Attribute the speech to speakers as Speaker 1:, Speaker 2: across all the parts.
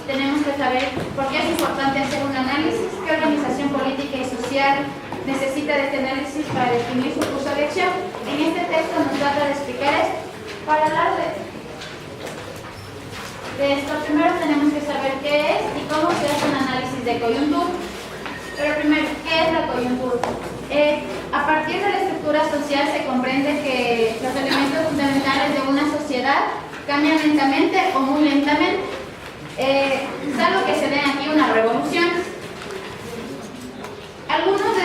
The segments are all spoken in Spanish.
Speaker 1: tenemos que saber por qué es importante hacer un análisis, qué organización política y social necesita de este análisis para definir su curso de acción. En este texto nos trata de explicar esto. Para hablar de esto, primero tenemos que saber qué es y cómo se hace un análisis de coyuntura. Pero primero, ¿qué es la coyuntura? A partir de la estructura social se comprende que los elementos fundamentales de una sociedad cambian lentamente o muy lentamente, salvo que se den aquí unas revoluciones. Algunos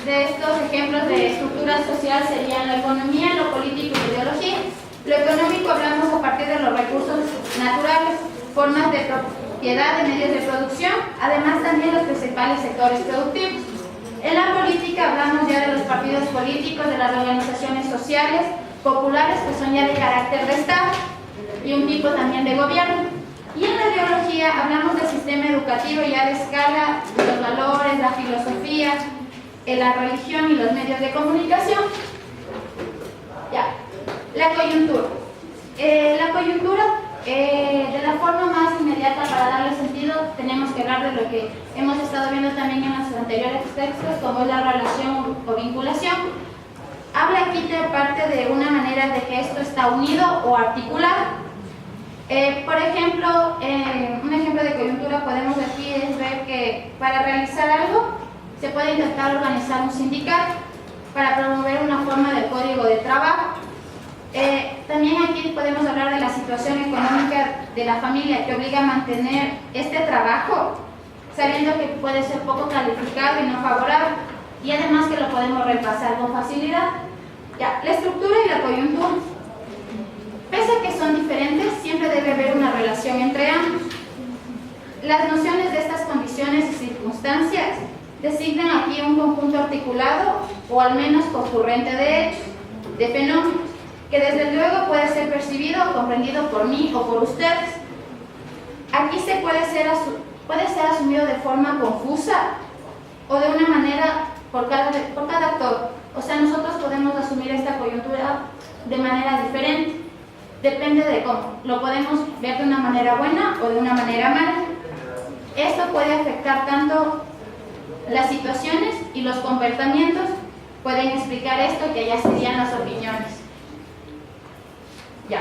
Speaker 1: de estos ejemplos de estructura social serían la economía, lo político y la ideología. Lo económico hablamos a partir de los recursos naturales, formas de propiedad de medios de producción, además también los principales sectores productivos. En la política hablamos ya de los partidos políticos, de las organizaciones sociales, populares, que son ya de carácter de Estado, y un tipo también de gobierno. Y en la ideología hablamos del sistema educativo ya de escala, los valores, la filosofía, la religión y los medios de comunicación. Ya. La coyuntura. La coyuntura, de la forma más inmediata para darle sentido, tenemos que hablar de lo que hemos estado viendo también en los anteriores textos, como es la relación o vinculación. Habla aquí de parte de una manera de que esto está unido o articulado. Por ejemplo, un ejemplo de coyuntura podemos decir es ver que para realizar algo se puede intentar organizar un sindicato para promover una forma de código de trabajo. También aquí podemos hablar de la situación económica de la familia que obliga a mantener este trabajo sabiendo que puede ser poco calificado y no favorable, y además que lo podemos repasar con facilidad. Ya, la estructura y la coyuntura. Pese a que son diferentes, siempre debe haber una relación entre ambos. Las nociones de estas condiciones y circunstancias designan aquí un conjunto articulado o al menos concurrente de hechos, de fenómenos, que desde luego puede ser percibido o comprendido por mí o por ustedes. Aquí se puede ser asumido de forma confusa o de una manera por cada actor. O sea, nosotros podemos asumir esta coyuntura de manera diferente. Depende de cómo. Lo podemos ver de una manera buena o de una manera mala. Esto puede afectar tanto las situaciones y los comportamientos. Pueden explicar esto, que ya serían las opiniones. Ya.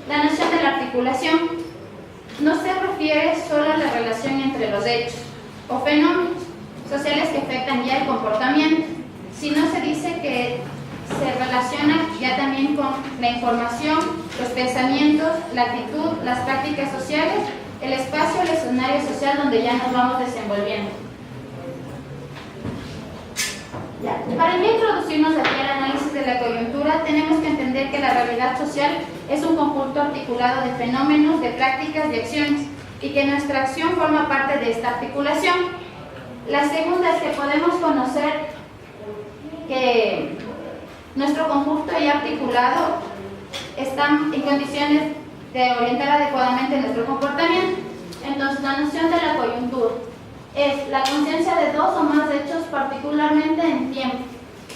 Speaker 1: La noción de la articulación no se refiere solo a la relación entre los hechos o fenómenos sociales que afectan ya el comportamiento, sino se dice que se relaciona ya también con la información, los pensamientos, la actitud, las prácticas sociales, el espacio, el escenario social donde ya nos vamos desenvolviendo. Ya. Para ya introducirnos aquí al análisis de la coyuntura, tenemos que entender que la realidad social es un conjunto articulado de fenómenos, de prácticas, de acciones, y que nuestra acción forma parte de esta articulación. La segunda es que podemos conocer que nuestro conjunto ya articulado está en condiciones de orientar adecuadamente nuestro comportamiento. Entonces, la noción de la coyuntura es la conciencia de dos o más hechos, particularmente en tiempo.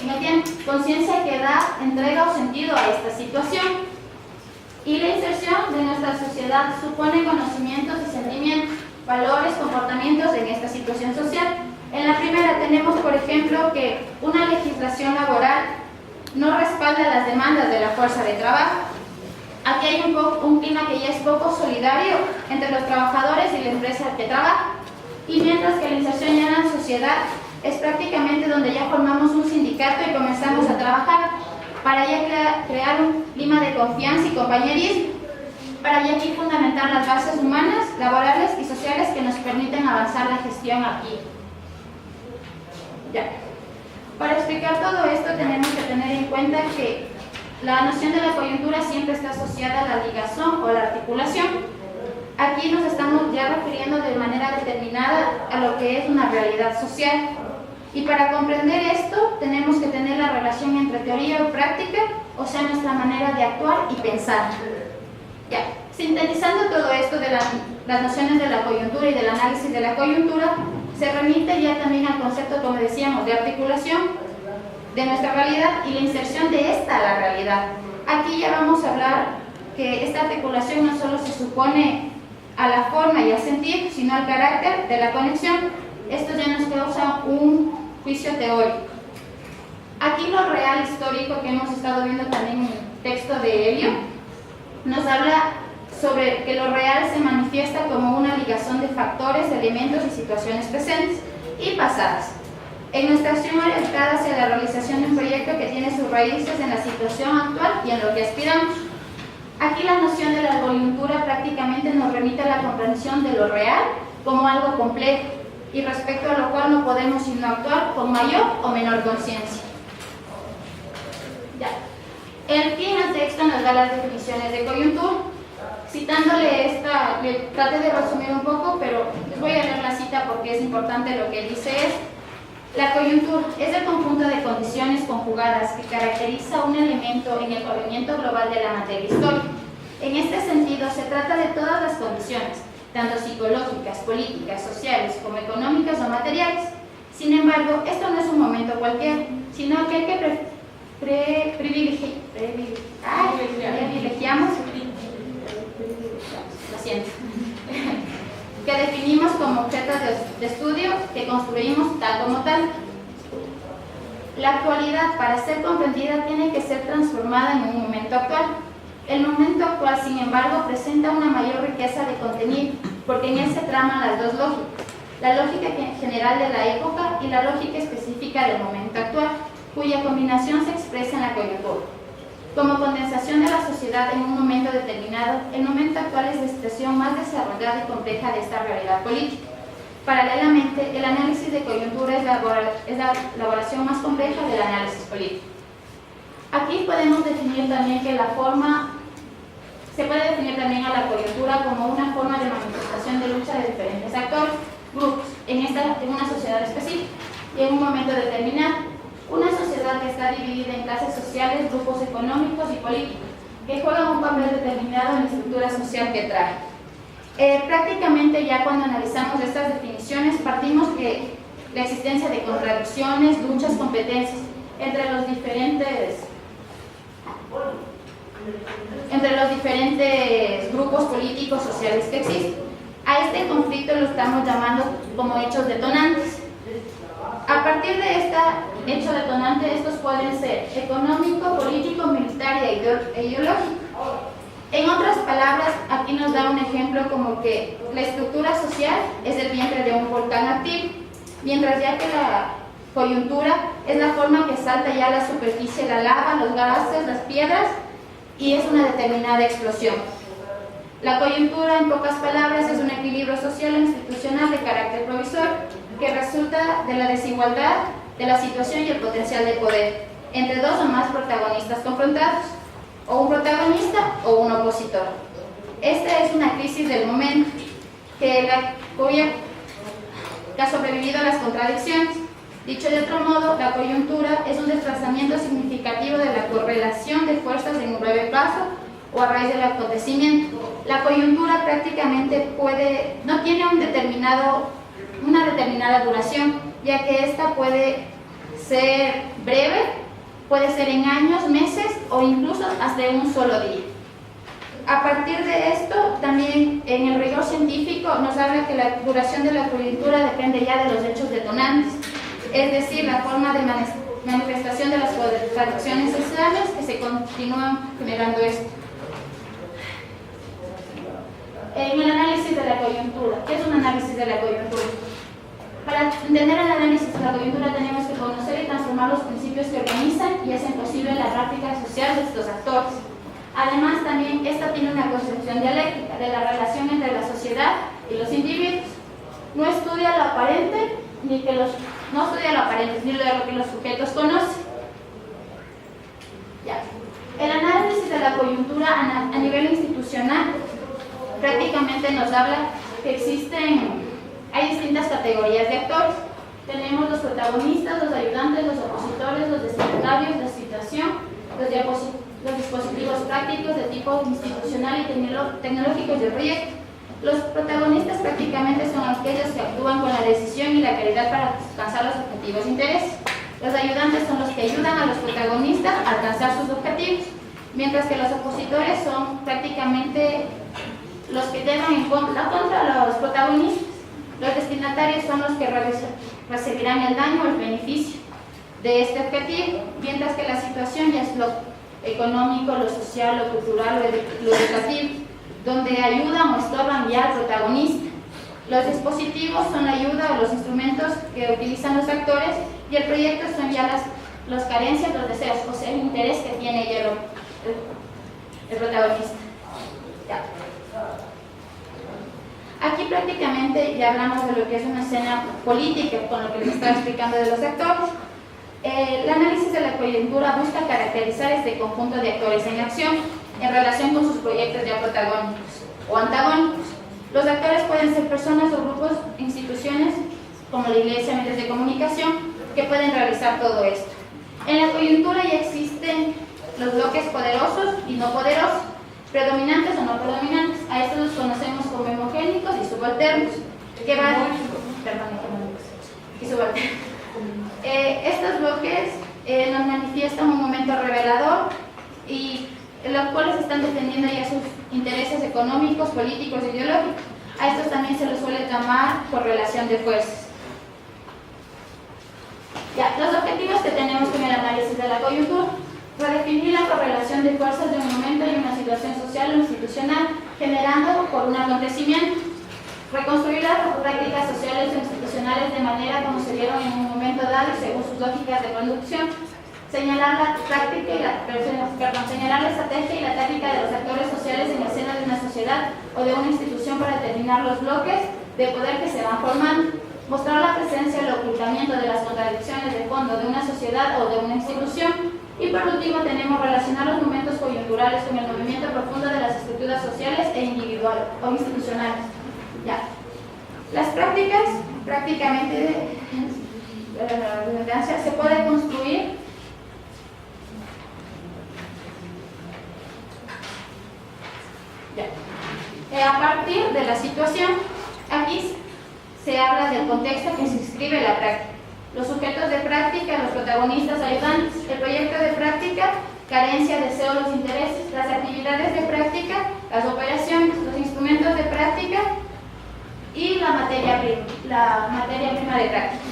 Speaker 1: En el tiempo, conciencia que da entrega o sentido a esta situación. Y la inserción de nuestra sociedad supone conocimientos y sentimientos, valores, comportamientos en esta situación social. En la primera tenemos, por ejemplo, que una legislación laboral no respalda las demandas de la fuerza de trabajo. Aquí hay un clima que ya es poco solidario entre los trabajadores y la empresa que trabaja. Y mientras que la inserción ya en la sociedad es prácticamente donde ya formamos un sindicato y comenzamos a trabajar para ya crear un clima de confianza y compañerismo, para ya aquí fundamentar las bases humanas, laborales y sociales que nos permiten avanzar la gestión aquí. Ya. Para explicar todo esto tenemos que tener en cuenta que la noción de la coyuntura siempre está asociada a la ligazón o la articulación. Aquí nos estamos ya refiriendo de manera determinada a lo que es una realidad social. Y para comprender esto tenemos que tener la relación entre teoría y práctica, o sea, nuestra manera de actuar y pensar. Ya. Sintetizando todo esto de las nociones de la coyuntura y del análisis de la coyuntura, se remite ya también al concepto, como decíamos, de articulación de nuestra realidad y la inserción de esta a la realidad. Aquí ya vamos a hablar que esta articulación no solo se supone a la forma y al sentir, sino al carácter de la conexión. Esto ya nos causa un juicio teórico. Aquí lo real histórico que hemos estado viendo también en el texto de Helio nos habla sobre que lo real se manifiesta como una ligación de factores, elementos y situaciones presentes y pasadas. En nuestra acción orientada hacia la realización de un proyecto que tiene sus raíces en la situación actual y en lo que aspiramos. Aquí la noción de la coyuntura prácticamente nos remite a la comprensión de lo real como algo complejo y respecto a lo cual no podemos sino actuar con mayor o menor conciencia. Ya. Aquí en el texto nos da las definiciones de coyuntura. Citándole esta, le traté de resumir un poco, pero les voy a leer la cita porque es importante lo que dice es: la coyuntura es el conjunto de condiciones conjugadas que caracteriza un elemento en el corrimiento global de la materia histórica. En este sentido, se trata de todas las condiciones, tanto psicológicas, políticas, sociales, como económicas o materiales. Sin embargo, esto no es un momento cualquiera, sino aquel que privilegiamos, lo siento, que definimos como objeto de estudio, que construimos tal como tal. La actualidad, para ser comprendida, tiene que ser transformada en un momento actual. El momento actual, sin embargo, presenta una mayor riqueza de contenido, porque en él se traman las dos lógicas: la lógica general de la época y la lógica específica del momento actual, cuya combinación se expresa en la coyuntura. Como condensación de la sociedad en un momento determinado, el momento actual es la expresión más desarrollada y compleja de esta realidad política. Paralelamente, el análisis de coyuntura es la elaboración más compleja del análisis político. Aquí podemos definir también que la forma, se puede definir también a la coyuntura como una forma de manifestación de lucha de diferentes actores, grupos, en una sociedad específica y en un momento determinado. Una sociedad que está dividida en clases sociales, grupos económicos y políticos, que juegan un papel determinado en la estructura social que trae. Prácticamente ya cuando analizamos estas definiciones partimos de la existencia de contradicciones, luchas, competencias entre los diferentes grupos políticos sociales que existen. A este conflicto lo estamos llamando como hechos detonantes. A partir de este hecho detonante, estos pueden ser económico, político, militar e ideológico. En otras palabras, aquí nos da un ejemplo como que la estructura social es el vientre de un volcán activo, mientras ya que la coyuntura es la forma que salta ya a la superficie la lava, los gases, las piedras, y es una determinada explosión. La coyuntura, en pocas palabras, es un equilibrio social e institucional de carácter provisorio que resulta de la desigualdad de la situación y el potencial de poder entre dos o más protagonistas confrontados, o un protagonista o un opositor. Esta es una crisis del momento que ha sobrevivido a las contradicciones. Dicho de otro modo, la coyuntura es un desplazamiento significativo de la correlación de fuerzas en un breve plazo o a raíz del acontecimiento. La coyuntura prácticamente no tiene una determinada duración, ya que esta puede ser breve, puede ser en años, meses o incluso hasta en un solo día. A partir de esto, también en el rigor científico nos habla que la duración de la coyuntura depende ya de los hechos detonantes, es decir, la forma de manifestación de las contradicciones sociales que se continúan generando esto. En el análisis de la coyuntura, ¿qué es un análisis de la coyuntura? Para entender el análisis de la coyuntura tenemos que conocer y transformar los principios que organizan y hacen posible la práctica social de estos actores. Además, también esta tiene una concepción dialéctica de la relación entre la sociedad y los individuos. No estudia lo aparente, ni lo que los sujetos conocen. Ya. El análisis de la coyuntura a nivel institucional prácticamente nos habla que hay distintas categorías de actores. Tenemos los protagonistas, los ayudantes, los opositores, los destinatarios, la situación, los dispositivos prácticos de tipo institucional y tecnológicos del proyecto. Los protagonistas prácticamente son aquellos que actúan con la decisión y la claridad para alcanzar los objetivos de interés. Los ayudantes son los que ayudan a los protagonistas a alcanzar sus objetivos, mientras que los opositores son prácticamente los que llevan la contra a los protagonistas. Los destinatarios son los que recibirán el daño o el beneficio de este objetivo, mientras que la situación ya es lo económico, lo social, lo cultural, lo educativo, donde ayudan o estorban ya al protagonista. Los dispositivos son la ayuda o los instrumentos que utilizan los actores, y el proyecto son ya las carencias, los deseos, o sea, el interés que tiene ya el protagonista. Ya. Aquí prácticamente ya hablamos de lo que es una escena política, con lo que les estaba explicando de los actores. El análisis de la coyuntura busca caracterizar este conjunto de actores en acción en relación con sus proyectos ya protagónicos o antagónicos. Los actores pueden ser personas o grupos, instituciones, como la iglesia, medios de comunicación, que pueden realizar todo esto. En la coyuntura ya existen los bloques poderosos y no poderosos, predominantes o no predominantes. A estos los conocemos como hemogénicos y subalternos. Estos bloques nos manifiestan un momento revelador y los cuales están defendiendo ya sus intereses económicos, políticos e ideológicos. A estos también se les suele llamar correlación de fuerzas. Ya, los objetivos que tenemos con el análisis de la coyuntura: redefinir la correlación de fuerzas de un momento y una situación social o institucional generando por un acontecimiento; reconstruir las prácticas sociales o institucionales de manera como se dieron en un momento dado y según sus lógicas de conducción; señalar la práctica y señalar la estrategia y la táctica de los actores sociales en el seno de una sociedad o de una institución para determinar los bloques de poder que se van formando; mostrar la presencia y el ocultamiento de las contradicciones de fondo de una sociedad o de una institución; y por último tenemos relacionar los momentos coyunturales con el movimiento profundo de las estructuras sociales e individuales o institucionales. Ya. Las prácticas, prácticamente la redundancia, se puede construir a partir de la situación. Aquí se habla del contexto en que se inscribe la práctica, los sujetos de práctica, los protagonistas ayudantes, el proyecto de práctica, carencia, deseo, los intereses, las actividades de práctica, las operaciones, los instrumentos de práctica y la materia prima de práctica.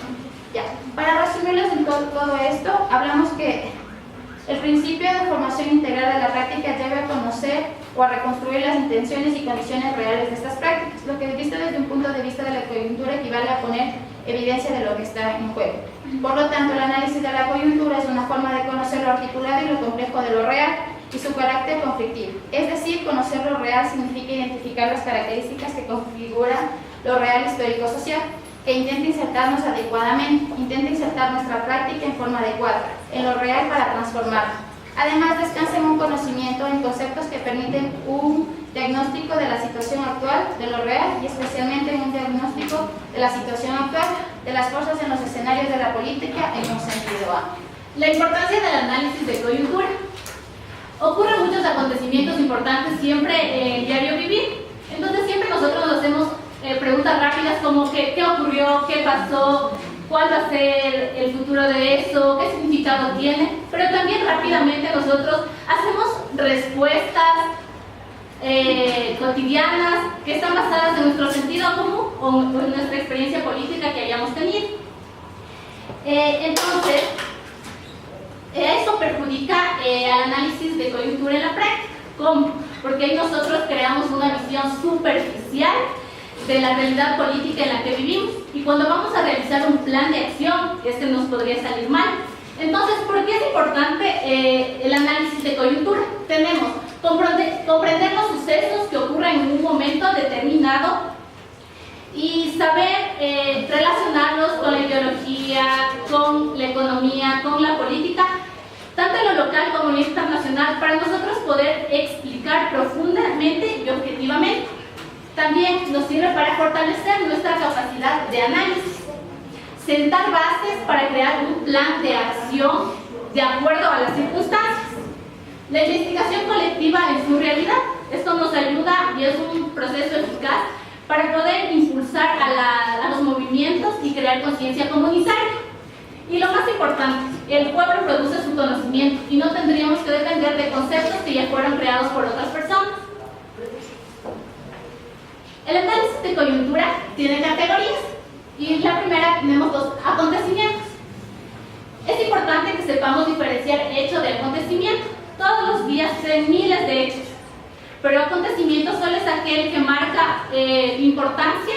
Speaker 1: Ya. Para resumirles en todo esto, hablamos que el principio de formación integral de la práctica debe a conocer o a reconstruir las intenciones y condiciones reales de estas prácticas, lo que visto desde un punto de vista de la coyuntura equivale a poner evidencia de lo que está en juego. Por lo tanto, el análisis de la coyuntura es una forma de conocer lo articulado y lo complejo de lo real y su carácter conflictivo. Es decir, conocer lo real significa identificar las características que configuran lo real histórico-social, que intenta insertarnos adecuadamente, intenta insertar nuestra práctica en forma adecuada, en lo real para transformarlo. Además, descansa en un conocimiento en conceptos que permiten un diagnóstico de la situación actual, de lo real, y especialmente en un diagnóstico de la situación actual, de las fuerzas en los escenarios de la política en un sentido amplio.
Speaker 2: La importancia del análisis de coyuntura. Ocurren muchos acontecimientos importantes siempre en el diario vivir, entonces siempre nosotros nos hacemos preguntas rápidas como ¿qué ocurrió? ¿Qué pasó? ¿Cuál va a ser el futuro de eso? ¿Qué significado tiene? Pero también rápidamente nosotros hacemos respuestas cotidianas que están basadas en nuestro sentido común o en nuestra experiencia política que hayamos tenido. Entonces, eso perjudica al análisis de coyuntura en la práctica. ¿Cómo? Porque ahí nosotros creamos una visión superficial de la realidad política en la que vivimos, y cuando vamos a realizar un plan de acción, este nos podría salir mal. Entonces, ¿por qué es importante el análisis de coyuntura? Tenemos comprender los sucesos que ocurren en un momento determinado y saber relacionarlos con la ideología, con la economía, con la política, tanto en lo local como en lo internacional, para nosotros poder explicar profundamente y objetivamente. También nos sirve para fortalecer nuestra capacidad de análisis, sentar bases para crear un plan de acción de acuerdo a las circunstancias. La investigación colectiva en su realidad, esto nos ayuda y es un proceso eficaz para poder impulsar a los movimientos y crear conciencia comunitaria. Y lo más importante, el pueblo produce su conocimiento y no tendríamos que depender de conceptos que ya fueron creados por otras personas. El análisis de coyuntura tiene categorías y la primera tenemos los acontecimientos. Es importante que sepamos diferenciar hecho de acontecimiento. Todos los días hay miles de hechos, pero acontecimiento solo es aquel que marca importancia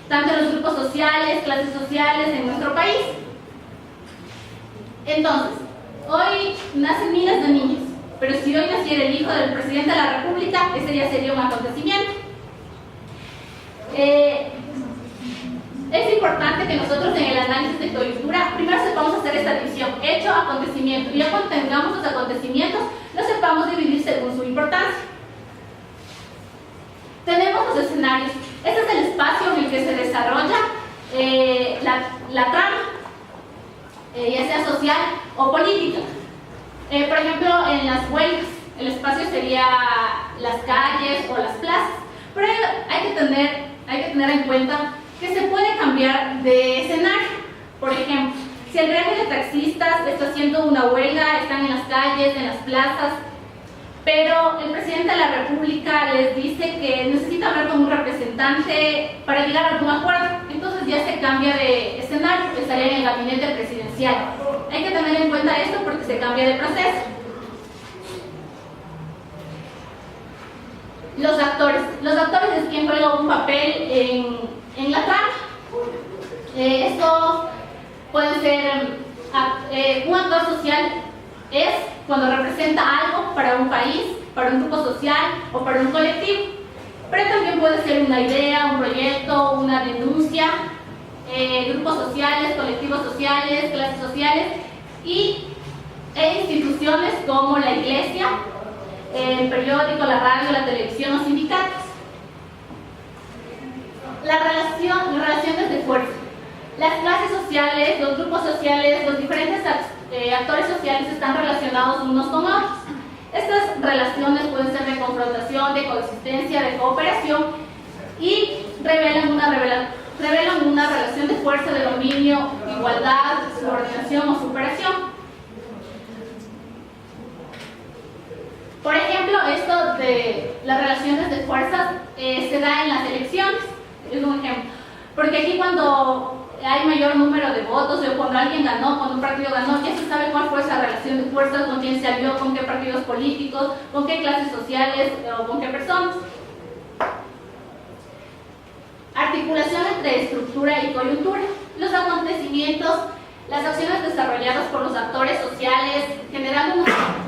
Speaker 2: tanto en los grupos sociales, clases sociales en nuestro país. Entonces, hoy nacen miles de niños, pero si hoy naciera el hijo del presidente de la República, ese ya sería un acontecimiento. Es importante que nosotros en el análisis de coyuntura primero sepamos hacer esta división, hecho, acontecimiento, y ya cuando tengamos los acontecimientos, los sepamos dividir según su importancia. Tenemos los escenarios. Este es el espacio en el que se desarrolla la trama, ya sea social o política. Por ejemplo, en las huelgas, el espacio sería las calles o las plazas, pero hay que tener en cuenta que se puede cambiar de escenario. Por ejemplo, si el gremio de taxistas está haciendo una huelga, están en las calles, en las plazas, pero el presidente de la República les dice que necesita hablar con un representante para llegar a algún acuerdo, entonces ya se cambia de escenario, estaría en el gabinete presidencial. Hay que tener en cuenta esto porque se cambia de proceso. Los actores es quien juega un papel en la trama. Esto puede ser un actor social, es cuando representa algo para un país, para un grupo social o para un colectivo, pero también puede ser una idea, un proyecto, una denuncia, grupos sociales, colectivos sociales, clases sociales e instituciones como la iglesia, el periódico, la radio, la televisión o sindicatos. Las relaciones de fuerza. Las clases sociales, los grupos sociales, los diferentes actores sociales están relacionados unos con otros. Estas relaciones pueden ser de confrontación, de coexistencia, de cooperación y revelan una relación de fuerza, de dominio, igualdad, subordinación o superación. Por ejemplo, esto de las relaciones de fuerzas se da en las elecciones, es un ejemplo. Porque aquí cuando hay mayor número de votos o cuando alguien ganó, cuando un partido ganó, ya se sabe cuál fue esa relación de fuerzas, con quién se alió, con qué partidos políticos, con qué clases sociales o con qué personas. Articulación entre estructura y coyuntura. Los acontecimientos, las acciones desarrolladas por los actores sociales, generando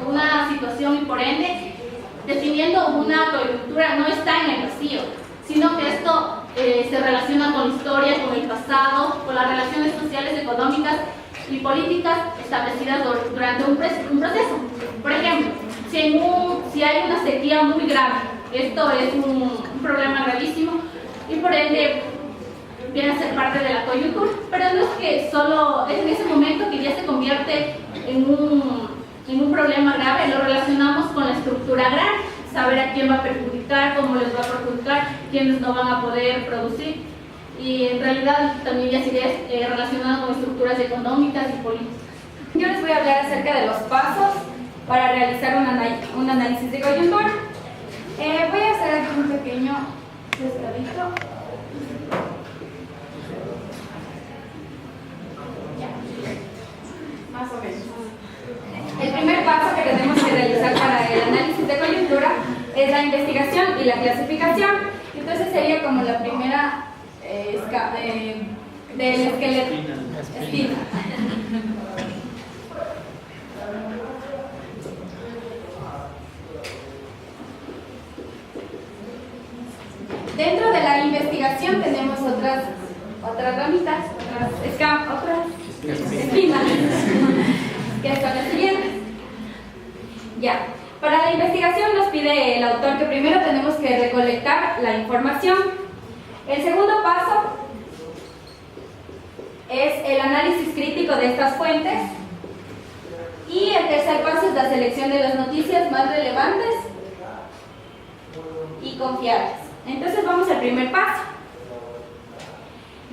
Speaker 2: una situación y por ende definiendo una coyuntura, no está en el vacío, sino que esto se relaciona con la historia, con el pasado, con las relaciones sociales, económicas y políticas establecidas durante un proceso. Por ejemplo, si hay una sequía muy grave, esto es un problema gravísimo y por ende viene a ser parte de la coyuntura, pero no es que solo es en ese momento que ya se convierte en un problema grave, lo relacionamos con la estructura agraria, saber a quién va a perjudicar, cómo les va a perjudicar, quiénes no van a poder producir, y en realidad también ya sería relacionado con estructuras económicas y políticas.
Speaker 3: Yo les voy a hablar acerca de los pasos para realizar un análisis de coyuntura. Voy a hacer aquí un pequeño desgradito. Más o menos. El primer paso que tenemos que realizar para el análisis de coyuntura es la investigación y la clasificación. Entonces sería como la primera del esqueleto. Espina. Dentro de la investigación tenemos otras ramitas, otras espinas, que son las siguientes. Ya, para la investigación nos pide el autor que primero tenemos que recolectar la información. El segundo paso es el análisis crítico de estas fuentes. Y el tercer paso es la selección de las noticias más relevantes y confiables. Entonces vamos al primer paso.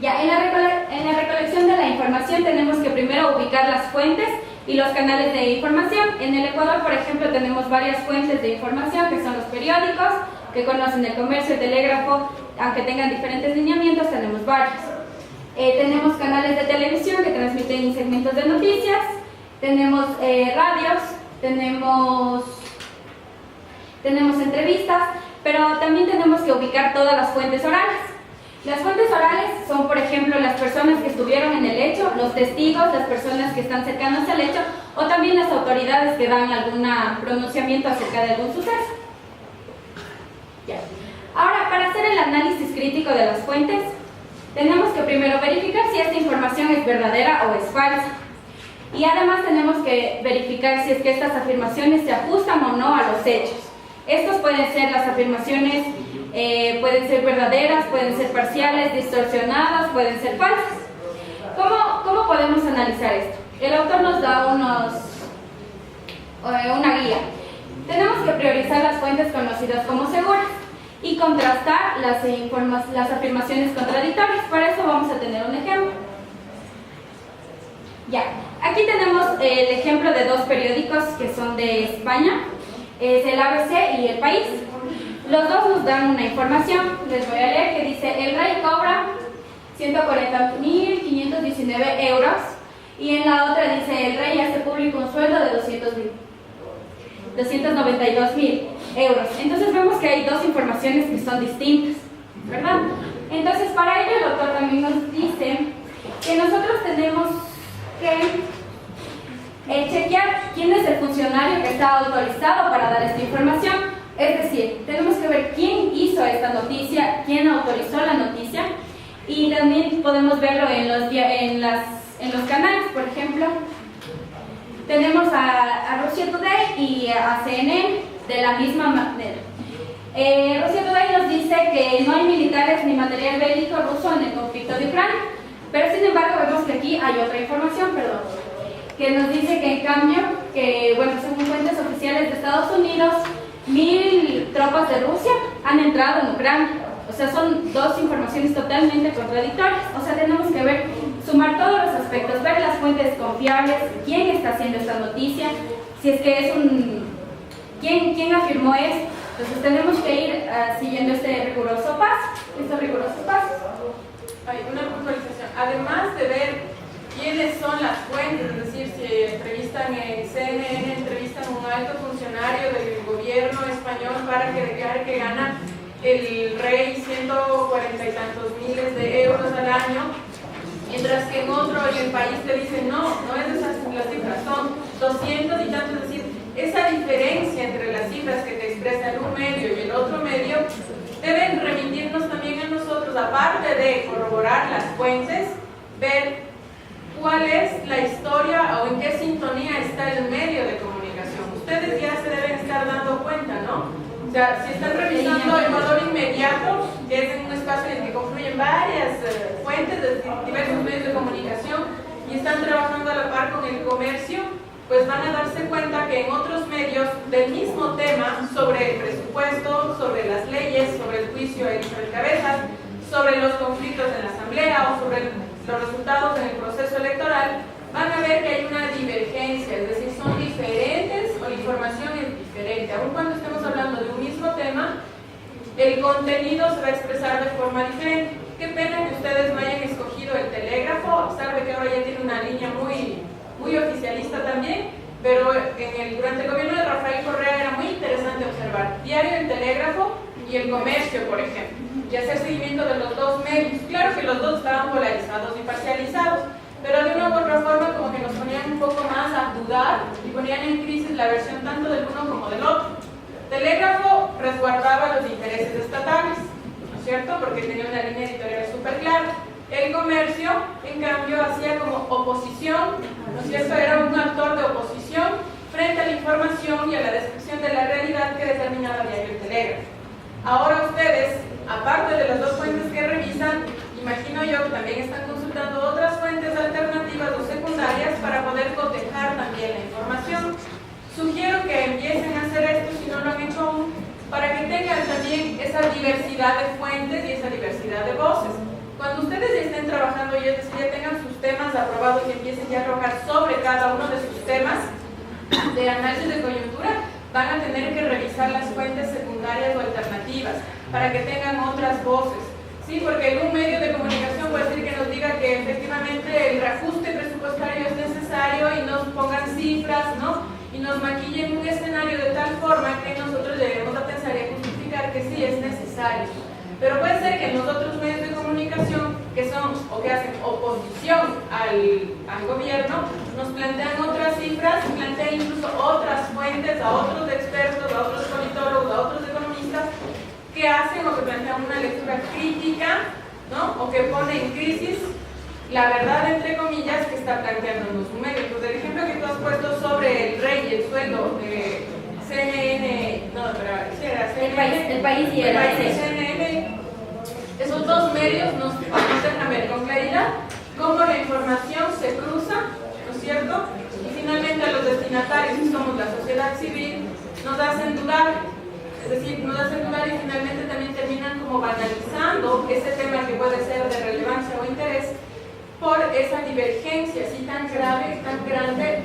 Speaker 3: Ya, en la recolección de la información tenemos que primero ubicar las fuentes y los canales de información. En el Ecuador, por ejemplo, tenemos varias fuentes de información que son los periódicos, que conocen el comercio, el telégrafo, aunque tengan diferentes lineamientos, tenemos varios. Tenemos canales de televisión que transmiten segmentos de noticias, tenemos radios, tenemos entrevistas, pero también tenemos que ubicar todas las fuentes orales. Las fuentes orales son, por ejemplo, las personas que estuvieron en el hecho, los testigos, las personas que están cercanas al hecho, o también las autoridades que dan algún pronunciamiento acerca de algún suceso. Ya. Ahora, para hacer el análisis crítico de las fuentes, tenemos que primero verificar si esta información es verdadera o es falsa. Y además tenemos que verificar si es que estas afirmaciones se ajustan o no a los hechos. Estos pueden ser las afirmaciones, pueden ser verdaderas, pueden ser parciales, distorsionadas, pueden ser falsas. ¿Cómo podemos analizar esto? El autor nos da una guía. Tenemos que priorizar las fuentes conocidas como seguras y contrastar las afirmaciones contradictorias. Para eso vamos a tener un ejemplo. Ya, aquí tenemos el ejemplo de dos periódicos que son de España, es el ABC y El País. Los dos nos dan una información, les voy a leer, que dice: el rey cobra 140.519 euros, y en la otra dice: el rey hace público un sueldo de 292.000 euros. Entonces vemos que hay dos informaciones que son distintas, ¿verdad? Entonces para ello el autor también nos dice que nosotros tenemos que chequear quién es el funcionario que está autorizado para dar esta información. Es decir, tenemos que ver quién hizo esta noticia, quién autorizó la noticia, y también podemos verlo en los canales. Por ejemplo, tenemos a Russia Today y a CNN de la misma manera. Russia Today nos dice que no hay militares ni material bélico ruso en el conflicto de Ucrania, pero sin embargo vemos que aquí hay otra información, que nos dice que en cambio, según fuentes oficiales de Estados Unidos, 1.000 tropas de Rusia han entrado en Ucrania. O sea, son dos informaciones totalmente contradictorias. O sea, tenemos que sumar todos los aspectos, ver las fuentes confiables, quién está haciendo esta noticia, si es que es quién afirmó esto. Entonces tenemos que ir siguiendo estos rigurosos pasos.
Speaker 4: Hay una puntualización. Además de ver quiénes son las fuentes, es decir, si entrevistan en CNN, entrevistan a un alto funcionario del gobierno español para que declare que gana el rey 140 y tantos miles de euros al año, mientras que en otro, en El País, le dicen no es esas las cifras, son 200 y tantos. Es decir, esa diferencia entre las cifras que te expresan un medio y el otro medio deben remitirnos también a nosotros, aparte de corroborar las fuentes, ver cuál es la historia o en qué sintonía está el medio de comunicación. Ustedes ya se deben estar dando cuenta, ¿no? O sea, si están revisando Ecuador Inmediato, que es un espacio en el que confluyen varias fuentes de diversos medios de comunicación y están trabajando a la par con el comercio, pues van a darse cuenta que en otros medios del mismo tema, sobre el presupuesto, sobre las leyes, sobre el juicio a Elizabeth Cabezas, sobre los conflictos en la asamblea o sobre los resultados en el proceso electoral, van a ver que hay una divergencia, es decir, son diferentes o la información es diferente. Aun cuando estemos hablando de un mismo tema, el contenido se va a expresar de forma diferente. Qué pena que ustedes no hayan escogido el Telégrafo, a pesar de que ahora ya tiene una línea muy oficialista también, pero durante el gobierno de Rafael Correa era muy interesante observar diario El Telégrafo y El Comercio, por ejemplo, y hacer seguimiento de los dos medios. Claro que los dos estaban polarizados y parcializados, pero de una u otra forma como que nos ponían un poco más a dudar y ponían en crisis la versión tanto del uno como del otro. Telégrafo resguardaba los intereses estatales, ¿no es cierto?, porque tenía una línea editorial súper clara. El Comercio, en cambio, hacía como oposición, ¿no es cierto?, era un actor de oposición frente a la información y a la descripción de la realidad que determinaba diario El Telégrafo. Ahora ustedes, aparte de las dos fuentes que revisan, imagino yo que también están consultando otras fuentes alternativas o secundarias para poder cotejar también la información. Sugiero que empiecen a hacer esto si no lo han hecho aún, para que tengan también esa diversidad de fuentes y esa diversidad de voces. Cuando ustedes ya estén trabajando y es decir, ya tengan sus temas aprobados y empiecen ya a trabajar sobre cada uno de sus temas de análisis de coyuntura, van a tener que revisar las fuentes secundarias o alternativas para que tengan otras voces. Sí, porque en un medio de comunicación puede ser que nos diga que efectivamente el reajuste presupuestario es necesario y nos pongan cifras, ¿no? Y nos maquillen un escenario de tal forma que nosotros lleguemos a pensar y a justificar que sí es necesario. Pero puede ser que en los otros medios de comunicación que son o que hacen oposición al gobierno nos plantean otras cifras, plantean incluso otras fuentes, a otros expertos, a otros politólogos, a otros economistas que hacen o que plantean una lectura crítica, ¿no? O que pone en crisis la verdad, entre comillas, que está planteando su medio. Pues el ejemplo que tú has puesto sobre el rey y el sueldo de CNN, no, pero sí era CNN,
Speaker 3: el país y el
Speaker 4: CNN, esos dos medios nos dejan ver con claridad cómo la información se cruza, ¿no es cierto? Y finalmente a los destinatarios, que somos la sociedad civil, nos hacen dudar. Es decir, nos hacen dudar y finalmente también terminan como banalizando ese tema que puede ser de relevancia o interés por esa divergencia así tan grave, tan grande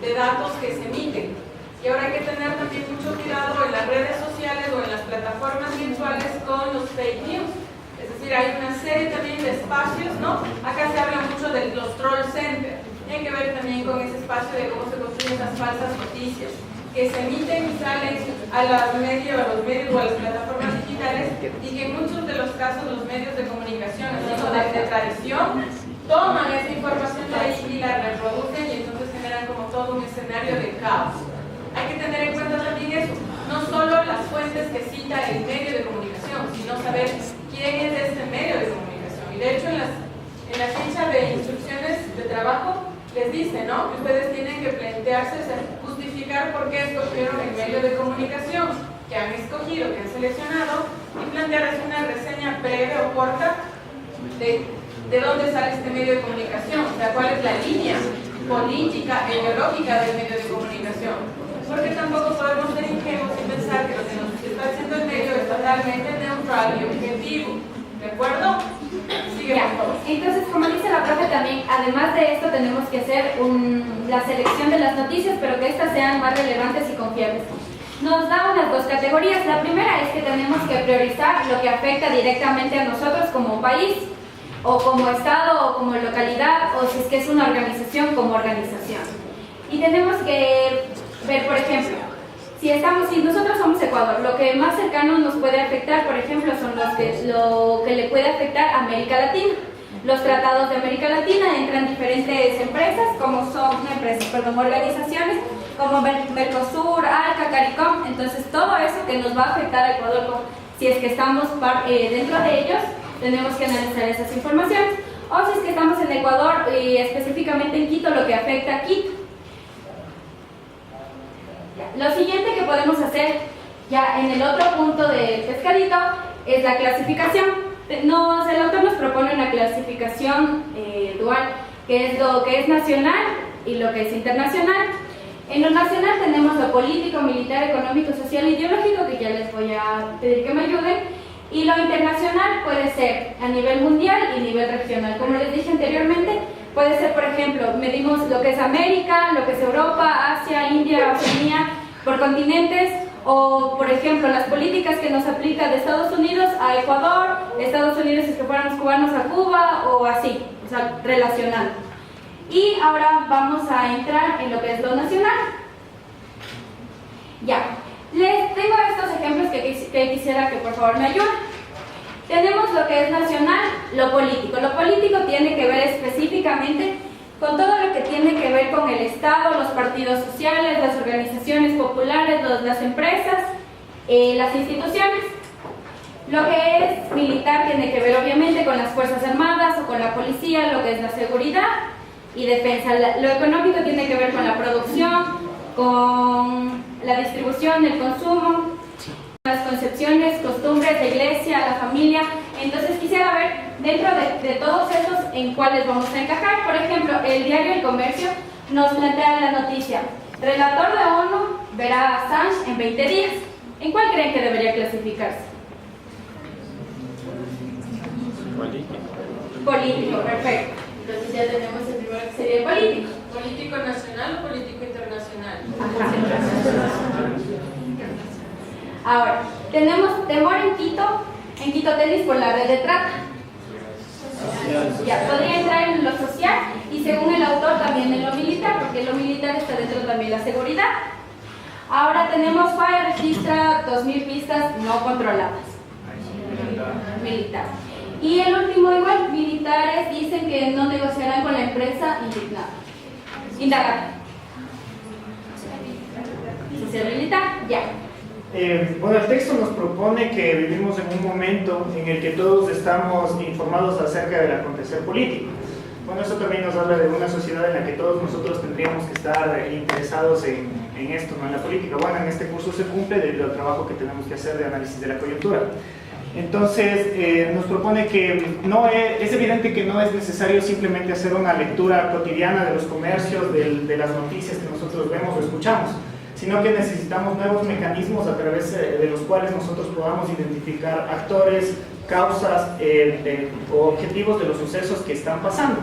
Speaker 4: de datos que se emiten. Y ahora hay que tener también mucho cuidado en las redes sociales o en las plataformas virtuales con los fake news. Es decir, hay una serie también de espacios, ¿no? Acá se habla mucho de los troll centers. Tiene que ver también con ese espacio de cómo se construyen esas falsas noticias que se emiten y salen a los medios o a las plataformas digitales y que en muchos de los casos los medios de comunicación, de tradición, toman esa información de ahí y la reproducen y entonces generan como todo un escenario de caos. Hay que tener en cuenta también eso, no solo las fuentes que cita el medio de comunicación, sino saber quién es este medio de comunicación. Y de hecho en la ficha de instrucciones de trabajo les dice, ¿no?, que ustedes tienen que plantearse, justificar por qué escogieron el medio de comunicación que han escogido, que han seleccionado, y plantearles una reseña breve o corta de dónde sale este medio de comunicación, o sea, cuál es la línea política e ideológica del medio de comunicación. Porque tampoco podemos ser ingenuos y pensar que lo que nos está haciendo el medio es totalmente neutral y objetivo. ¿De acuerdo? Sigue, por favor.
Speaker 3: Entonces, como dice la profe también, además de esto tenemos que hacer la selección de las noticias, pero que estas sean más relevantes y confiables. Nos da unas dos categorías. La primera es que tenemos que priorizar lo que afecta directamente a nosotros como país, o como estado, o como localidad, o si es que es una organización como organización. Y tenemos que ver, por ejemplo, si nosotros somos Ecuador, lo que más cercano nos puede afectar, por ejemplo, son lo que le puede afectar a América Latina. Los tratados de América Latina entran diferentes empresas, organizaciones como Mercosur, ALCA, CARICOM. Entonces, todo eso que nos va a afectar a Ecuador, si es que estamos dentro de ellos, tenemos que analizar esas informaciones. O si es que estamos en Ecuador y específicamente en Quito, lo que afecta a Quito. Lo siguiente que podemos hacer ya en el otro punto del pescadito es la clasificación. El autor nos propone una clasificación dual, que es lo que es nacional y lo que es internacional. En lo nacional tenemos lo político, militar, económico, social e ideológico, que ya les voy a pedir que me ayuden. Y lo internacional puede ser a nivel mundial y nivel regional. Como les dije anteriormente, puede ser, por ejemplo, medimos lo que es América, lo que es Europa, Asia, India, Oceanía, por continentes, o por ejemplo, las políticas que nos aplica de Estados Unidos a Ecuador, Estados Unidos si es que fueran los cubanos a Cuba, o así, o sea, relacionado. Y ahora vamos a entrar en lo que es lo nacional. Ya, les tengo estos ejemplos que quisiera que por favor me ayuden. Tenemos lo que es nacional, lo político. Lo político tiene que ver específicamente con todo lo que tiene que ver con el Estado, los partidos sociales, las organizaciones populares, las empresas, las instituciones. Lo que es militar tiene que ver obviamente con las Fuerzas Armadas o con la policía, lo que es la seguridad y defensa. Lo económico tiene que ver con la producción, con la distribución, el consumo, las concepciones, costumbres, la iglesia, la familia. Entonces quisiera ver dentro de todos estos en cuáles vamos a encajar. Por ejemplo, el diario El Comercio nos plantea la noticia: relator de ONU verá a Assange en 20 días. ¿En cuál creen que debería clasificarse? Político, perfecto. Entonces ya tenemos el primero que sería político.
Speaker 4: ¿Político nacional o político internacional?
Speaker 3: Ajá. Ahora, tenemos temor en Quito Tenis por la red de trata. Ya, podría entrar en lo social y según el autor también en lo militar, porque lo militar está dentro también de la seguridad. Ahora tenemos FAE registra 2000 pistas no controladas. Militar. Y el último igual, militares dicen que no negociarán con la empresa indagada. Social militar, ya.
Speaker 5: Bueno, el texto nos propone que vivimos en un momento en el que todos estamos informados acerca del acontecer político. Bueno, eso también nos habla de una sociedad en la que todos nosotros tendríamos que estar interesados en esto, ¿no? En la política. Bueno, en este curso se cumple debido al trabajo que tenemos que hacer de análisis de la coyuntura. Entonces, nos propone que es evidente que no es necesario simplemente hacer una lectura cotidiana de los comercios, de las noticias que nosotros vemos o escuchamos, sino que necesitamos nuevos mecanismos a través de los cuales nosotros podamos identificar actores, causas o objetivos de los sucesos que están pasando.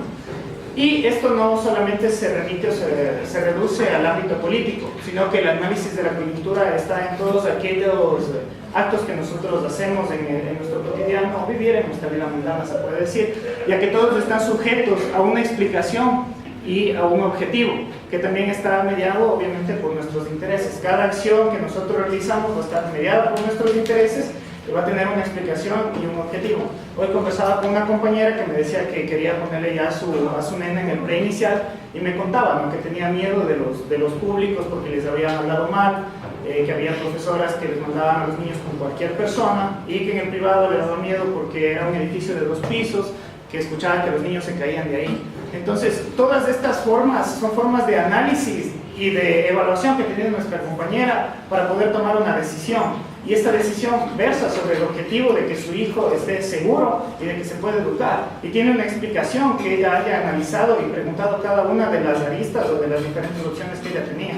Speaker 5: Y esto no solamente se remite o se reduce al ámbito político, sino que el análisis de la coyuntura está en todos aquellos actos que nosotros hacemos en nuestro cotidiano vivir, en nuestra vida mundana se puede decir, ya que todos están sujetos a una explicación y a un objetivo, que también está mediado obviamente por nuestros intereses. Cada acción que nosotros realizamos va a estar mediada por nuestros intereses y va a tener una explicación y un objetivo. Hoy conversaba con una compañera que me decía que quería ponerle ya a su nena en el preinicial y me contaba, ¿no?, que tenía miedo de los públicos porque les habían hablado mal, que había profesoras que les mandaban a los niños con cualquier persona y que en el privado le daba miedo porque era un edificio de 2 pisos, que escuchaban que los niños se caían de ahí. Entonces, todas estas formas son formas de análisis y de evaluación que tiene nuestra compañera para poder tomar una decisión. Y esta decisión versa sobre el objetivo de que su hijo esté seguro y de que se pueda educar. Y tiene una explicación que ella haya analizado y preguntado cada una de las aristas o de las diferentes opciones que ella tenía.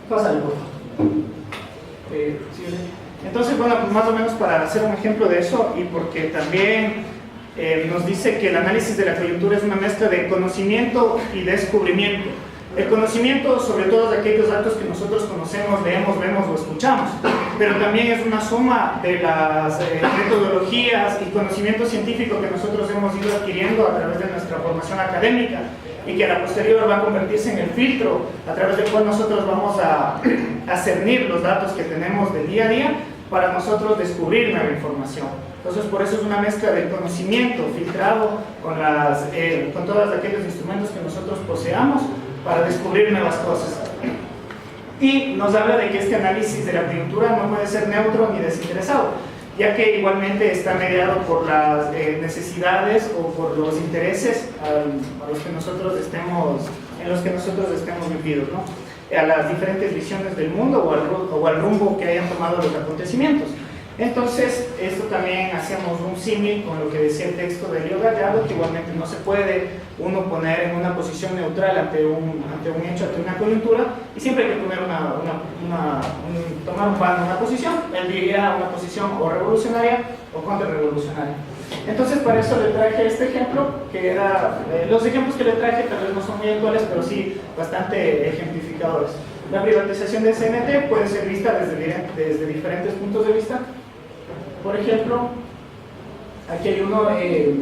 Speaker 5: Pásale, por favor. Entonces, bueno, pues más o menos para hacer un ejemplo de eso y porque también nos dice que el análisis de la coyuntura es una mezcla de conocimiento y descubrimiento. El conocimiento sobre todos aquellos datos que nosotros conocemos, leemos, vemos o escuchamos, pero también es una suma de las metodologías y conocimiento científico que nosotros hemos ido adquiriendo a través de nuestra formación académica y que a la posterior va a convertirse en el filtro a través del cual nosotros vamos a cernir los datos que tenemos del día a día para nosotros descubrir nueva información. Entonces, por eso es una mezcla del conocimiento filtrado con todos aquellos instrumentos que nosotros poseamos para descubrir nuevas cosas. Y nos habla de que este análisis de la coyuntura no puede ser neutro ni desinteresado, ya que igualmente está mediado por las necesidades o por los intereses en los que nosotros estemos metidos, ¿no?, a las diferentes visiones del mundo o al rumbo que hayan tomado los acontecimientos. Entonces, esto también hacemos un símil con lo que decía el texto de Elio Gallardo, que igualmente no se puede uno poner en una posición neutral ante un hecho, ante una coyuntura, y siempre hay que poner tomar un bando, una posición. Él diría una posición o revolucionaria o contrarrevolucionaria. Entonces, para eso le traje este ejemplo, que era, los ejemplos que le traje tal vez no son muy actuales, pero sí bastante ejemplificadores. La privatización de CNT puede ser vista desde diferentes puntos de vista. Por ejemplo, aquí hay uno que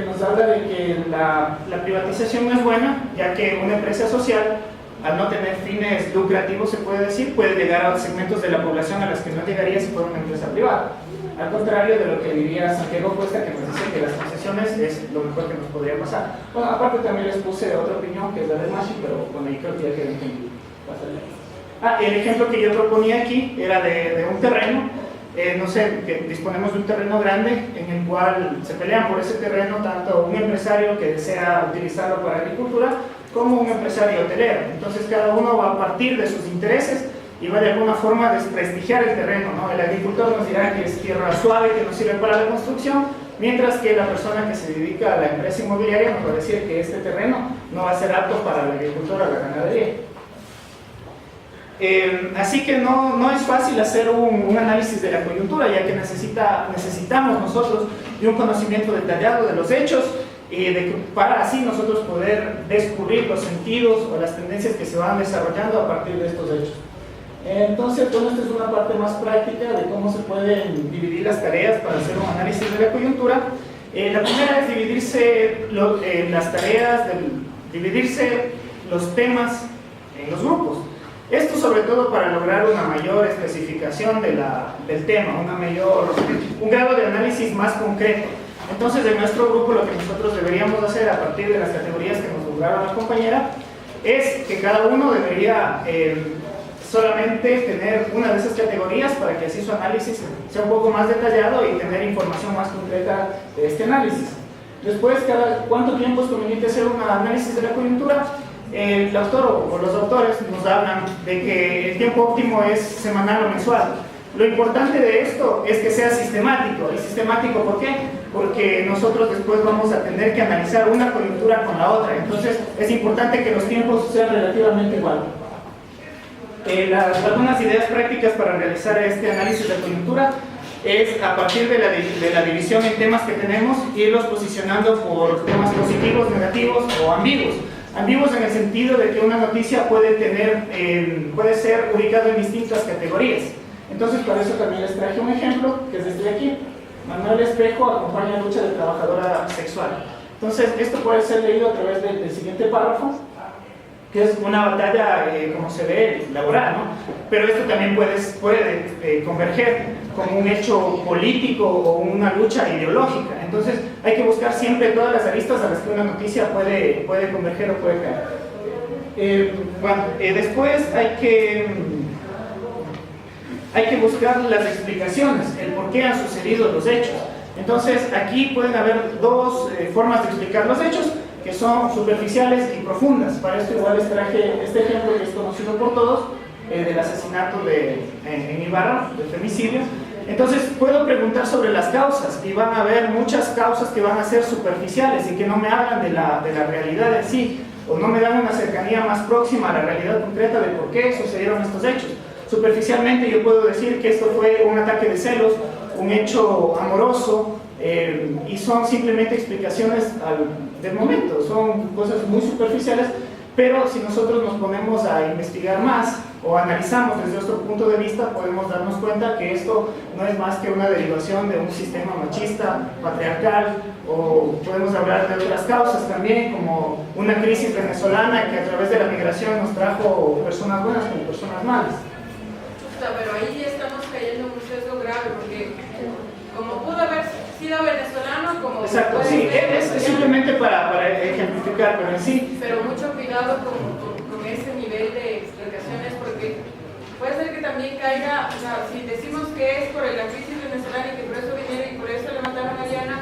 Speaker 5: nos habla de que la privatización no es buena, ya que una empresa social, al no tener fines lucrativos, se puede decir, puede llegar a segmentos de la población a las que no llegaría si fuera una empresa privada. Al contrario de lo que diría Santiago Cuesta, que nos dice que las concesiones es lo mejor que nos podría pasar. Bueno, aparte también les puse otra opinión, que es la de Mashi, pero bueno, ahí creo que ya quedó entendido. El ejemplo que yo proponía aquí era de un terreno, no sé, que disponemos de un terreno grande en el cual se pelean por ese terreno tanto un empresario que desea utilizarlo para agricultura como un empresario hotelero. Entonces cada uno va a partir de sus intereses y va de alguna forma a desprestigiar el terreno, ¿no? El agricultor nos dirá que es tierra suave, que no sirve para la construcción, mientras que la persona que se dedica a la empresa inmobiliaria nos va a decir que este terreno no va a ser apto para la agricultura o la ganadería. Así que no es fácil hacer un análisis de la coyuntura, ya que necesitamos nosotros de un conocimiento detallado de los hechos para así nosotros poder descubrir los sentidos o las tendencias que se van desarrollando a partir de estos hechos. Entonces, bueno, esta es una parte más práctica de cómo se pueden dividir las tareas para hacer un análisis de la coyuntura. La primera es dividirse las tareas, dividirse los temas en los grupos. Esto sobre todo para lograr una mayor especificación del tema, un grado de análisis más concreto. Entonces, en nuestro grupo lo que nosotros deberíamos hacer a partir de las categorías que nos nombraron la compañera es que cada uno debería solamente tener una de esas categorías para que así su análisis sea un poco más detallado y tener información más concreta de este análisis. Después, ¿cuánto tiempo es conveniente hacer un análisis de la coyuntura? El autor o los autores nos hablan de que el tiempo óptimo es semanal o mensual. Lo importante de esto es que sea sistemático. ¿Y sistemático por qué? Porque nosotros después vamos a tener que analizar una coyuntura con la otra. Entonces es importante que los tiempos sean relativamente iguales. Algunas ideas prácticas para realizar este análisis de coyuntura es a partir de la división en temas que tenemos, irlos posicionando por temas positivos, negativos o ambiguos. Ambiguos en el sentido de que una noticia puede ser ubicada en distintas categorías. Entonces, para eso también les traje un ejemplo, que es este de aquí. Manuel Espejo acompaña la lucha de trabajadora sexual. Entonces, esto puede ser leído a través del siguiente párrafo, que es una batalla, como se ve, laboral, ¿no? Pero esto también puede converger como un hecho político o una lucha ideológica. Entonces, hay que buscar siempre todas las aristas a las que una noticia puede converger o puede caer. Después hay que buscar las explicaciones, el por qué han sucedido los hechos. Entonces, aquí pueden haber dos formas de explicar los hechos, que son superficiales y profundas. Para esto igual les traje este ejemplo que es conocido por todos, del asesinato en Ibarra, del femicidio. Entonces puedo preguntar sobre las causas y van a haber muchas causas que van a ser superficiales y que no me hablan de la realidad en sí, o no me dan una cercanía más próxima a la realidad concreta de por qué sucedieron estos hechos. Superficialmente yo puedo decir que esto fue un ataque de celos, un hecho amoroso, y son simplemente explicaciones del momento, son cosas muy superficiales, pero si nosotros nos ponemos a investigar más o analizamos desde otro punto de vista, podemos darnos cuenta que esto no es más que una derivación de un sistema machista, patriarcal, o podemos hablar de otras causas también, como una crisis venezolana que a través de la migración nos trajo personas buenas como personas malas.
Speaker 4: Pero ahí ya estamos cayendo en un sesgo grave, porque como pudo haber sido venezolano, como...
Speaker 5: Exacto, sí, es simplemente para ejemplificar, pero en sí...
Speaker 4: Pero mucho cuidado con ese nivel de explicaciones, porque puede ser que también caiga, o sea, si decimos que es por la crisis venezolana y que por eso vinieron y por eso le mataron a Diana,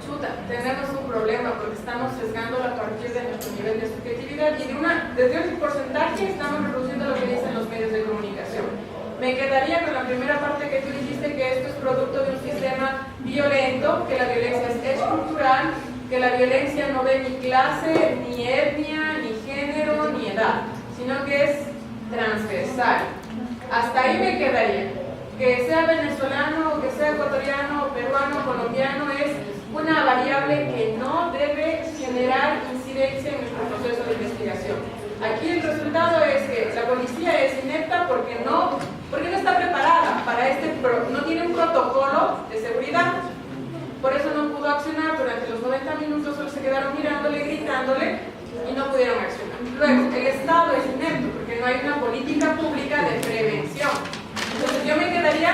Speaker 4: chuta, tenemos un problema, porque estamos sesgando a partir de nuestro nivel de subjetividad y desde un porcentaje estamos reproduciendo lo que dicen los medios de comunicación. Me quedaría con la primera parte que tú dijiste, que esto es producto de un sistema violento, que la violencia es estructural, que la violencia no ve ni clase, ni etnia, ni género, ni edad, sino que es transversal. Hasta ahí me quedaría. Que sea venezolano, que sea ecuatoriano, peruano, colombiano, es una variable que no debe generar incidencia en nuestro proceso de investigación. Aquí el resultado es que la policía es inepta porque no está preparada para no tiene un protocolo de seguridad. Por eso no pudo accionar durante los 90 minutos, solo se quedaron mirándole, gritándole y no pudieron accionar. Luego, el Estado es inepto porque no hay una política pública de prevención. Entonces yo me quedaría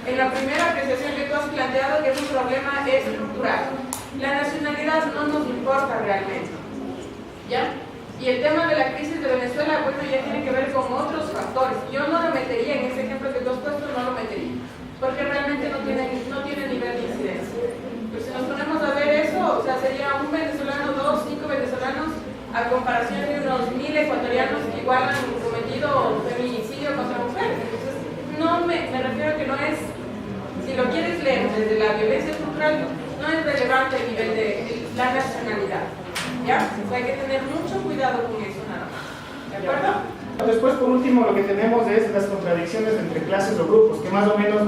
Speaker 4: en la primera apreciación que tú has planteado, que es un problema estructural. La nacionalidad no nos importa realmente, ¿ya? Y el tema de la crisis de Venezuela, bueno, ya tiene que ver con otros factores. Yo no lo metería en ese ejemplo que tú has puesto, no lo metería, porque realmente no tiene nivel de incidencia. Pero si nos ponemos a ver eso, o sea, sería un venezolano, 5 venezolanos, a comparación de unos 1000 ecuatorianos que igual han cometido feminicidio contra mujeres. Entonces, no me refiero a que no es, si lo quieres leer desde la violencia estructural, no es relevante el nivel de la nacionalidad. ¿Ya? O sea, hay que tener mucho cuidado con eso, nada más. ¿De acuerdo?
Speaker 5: Después, por último, lo que tenemos es las contradicciones entre clases o grupos, que más o menos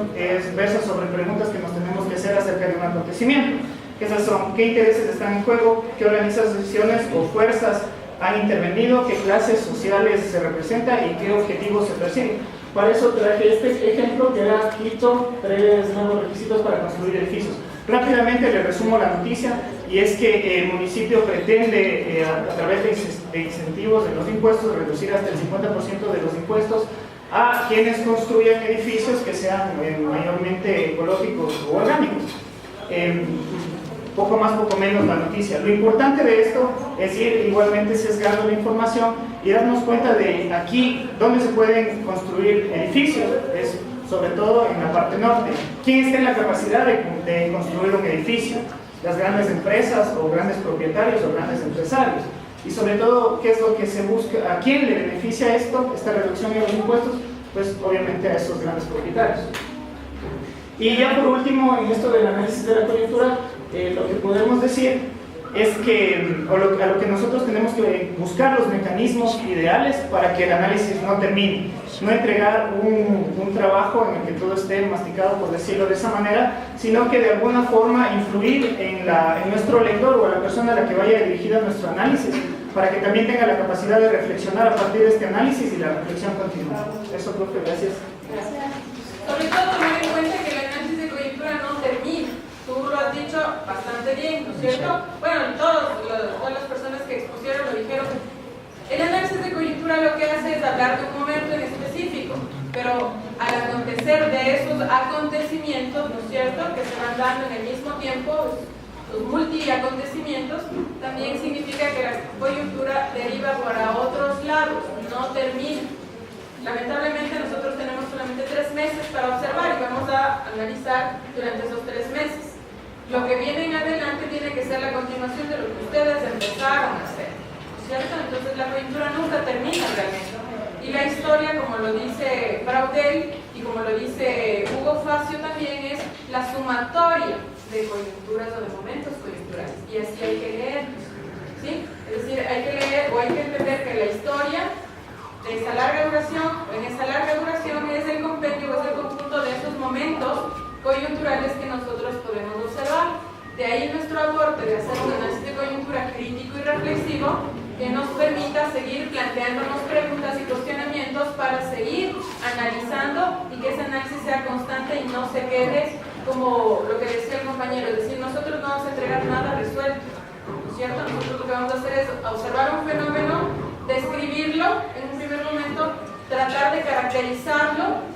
Speaker 5: versa sobre preguntas que nos tenemos que hacer acerca de un acontecimiento. Esas son: ¿qué intereses están en juego? ¿Qué organizaciones o fuerzas han intervenido, qué clases sociales se representan y qué objetivos se persiguen. Para eso traje este ejemplo que era Quito, 3 nuevos requisitos para construir edificios. Rápidamente le resumo la noticia, y es que el municipio pretende, a través de incentivos de los impuestos, reducir hasta el 50% de los impuestos a quienes construyan edificios que sean mayormente ecológicos o orgánicos. Poco más, poco menos la noticia. Lo importante de esto es ir igualmente sesgando la información y darnos cuenta de aquí dónde se pueden construir edificios, es sobre todo en la parte norte. ¿Quién está en la capacidad de construir un edificio? Las grandes empresas o grandes propietarios o grandes empresarios. Y sobre todo, ¿qué es lo que se busca? ¿A quién le beneficia esto, esta reducción de los impuestos? Pues obviamente a esos grandes propietarios. Y ya por último, en esto del análisis de la coyuntura, lo que podemos decir es que, a lo que nosotros tenemos que buscar los mecanismos ideales para que el análisis no termine, no entregar un trabajo en el que todo esté masticado, por decirlo de esa manera, sino que de alguna forma influir en nuestro lector o a la persona a la que vaya dirigida nuestro análisis, para que también tenga la capacidad de reflexionar a partir de este análisis y la reflexión continua. Eso, profe, gracias.
Speaker 4: Sobre todo tomar en cuenta que el análisis de coyuntura no termina. Tú lo has dicho bastante bien, ¿no es cierto? Bueno, todas las personas que expusieron lo dijeron. El análisis de coyuntura lo que hace es hablar de un momento en específico, pero al acontecer de esos acontecimientos, ¿no es cierto?, que se van dando en el mismo tiempo, los multi-acontecimientos, también significa que la coyuntura deriva para otros lados, no termina. Lamentablemente nosotros tenemos solamente 3 meses para observar y vamos a analizar durante esos 3 meses. Lo que viene en adelante tiene que ser la continuación de lo que ustedes empezaron a hacer, ¿no es cierto? Entonces la coyuntura nunca termina realmente. Y la historia, como lo dice Braudel y como lo dice Hugo Facio también, es la sumatoria de coyunturas o de momentos coyunturales. Y así hay que leer, ¿sí? Es decir, hay que leer o hay que entender que la historia de esa larga duración, en esa larga duración es el compendio, es el conjunto de esos momentos coyunturales que nosotros podemos observar. De ahí nuestro aporte de hacer un análisis de coyuntura crítico y reflexivo que nos permita seguir planteándonos preguntas y cuestionamientos para seguir analizando y que ese análisis sea constante y no se quede como lo que decía el compañero, es decir, nosotros no vamos a entregar nada resuelto, ¿no es cierto? Nosotros lo que vamos a hacer es observar un fenómeno, describirlo en un primer momento, tratar de caracterizarlo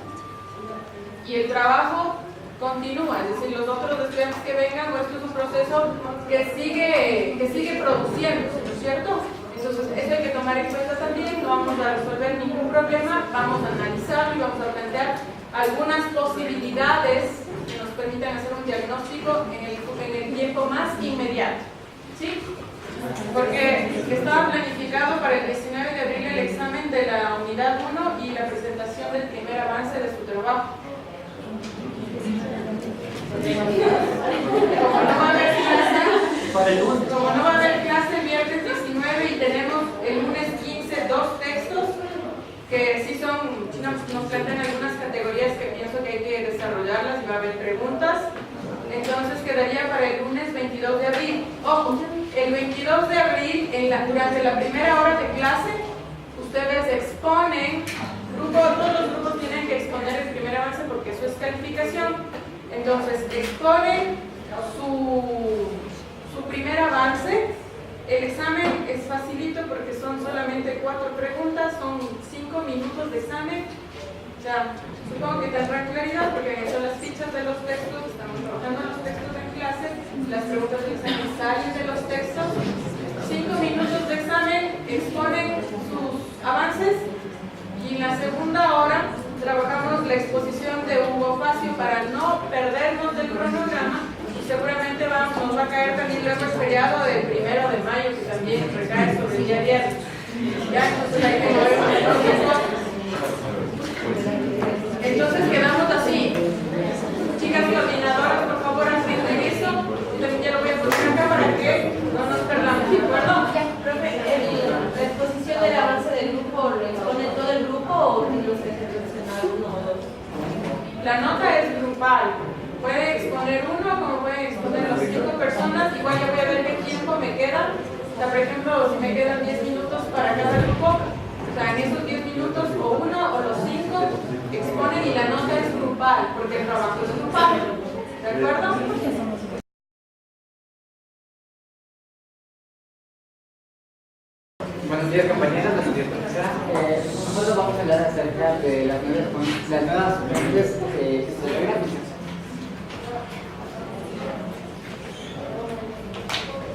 Speaker 4: y el trabajo continúa, es decir, los otros estudiantes que vengan, o esto es un proceso que sigue produciendo, ¿no es cierto? Entonces, eso hay que tomar en cuenta también, no vamos a resolver ningún problema, vamos a analizarlo y vamos a plantear algunas posibilidades que nos permitan hacer un diagnóstico en el tiempo más inmediato, ¿sí? Porque estaba planificado para el 19 de abril el examen de la unidad 1 y la presentación del primer avance de su trabajo. Como no va a haber clase el viernes 19 y tenemos el lunes 15 2 textos que sí nos plantean algunas categorías que pienso que hay que desarrollarlas y va a haber preguntas, entonces quedaría para el lunes 22 de abril. Ojo, el 22 de abril, durante la primera hora de clase, ustedes exponen, todos los grupos tienen que exponer el primer avance porque eso es calificación. Entonces, exponen su primer avance. El examen es facilito porque son solamente 4 preguntas, son 5 minutos de examen. O sea, supongo que tendrán claridad porque son las fichas de los textos, estamos trabajando los textos en clase, las preguntas del examen salen de los textos. 5 minutos de examen, exponen sus avances y en la segunda hora trabajamos la exposición de Hugo Facio para no perdernos del cronograma. Seguramente nos va a caer también luego el feriado del 1 de mayo, que también recae sobre el día viernes. Ya, entonces hay que mover un poco. Entonces quedamos así. Chicas coordinadoras, por favor, hacen eso. Yo también ya lo voy a poner acá para que no nos perdamos, ¿de acuerdo?
Speaker 3: Profe, la exposición del avance del grupo, ¿lo expone todo el grupo o los que se seleccionan uno o dos?
Speaker 4: La nota es grupal. Pueden exponer uno, como pueden exponer las 5 personas. Igual yo voy a ver qué tiempo me queda. O sea, por ejemplo, si me quedan 10 minutos, grupal, porque el trabajo es grupal. ¿De acuerdo?
Speaker 6: Buenos días compañeros, buenos días profesora. Nosotros vamos a hablar acerca de las nuevas fuentes historiográficas.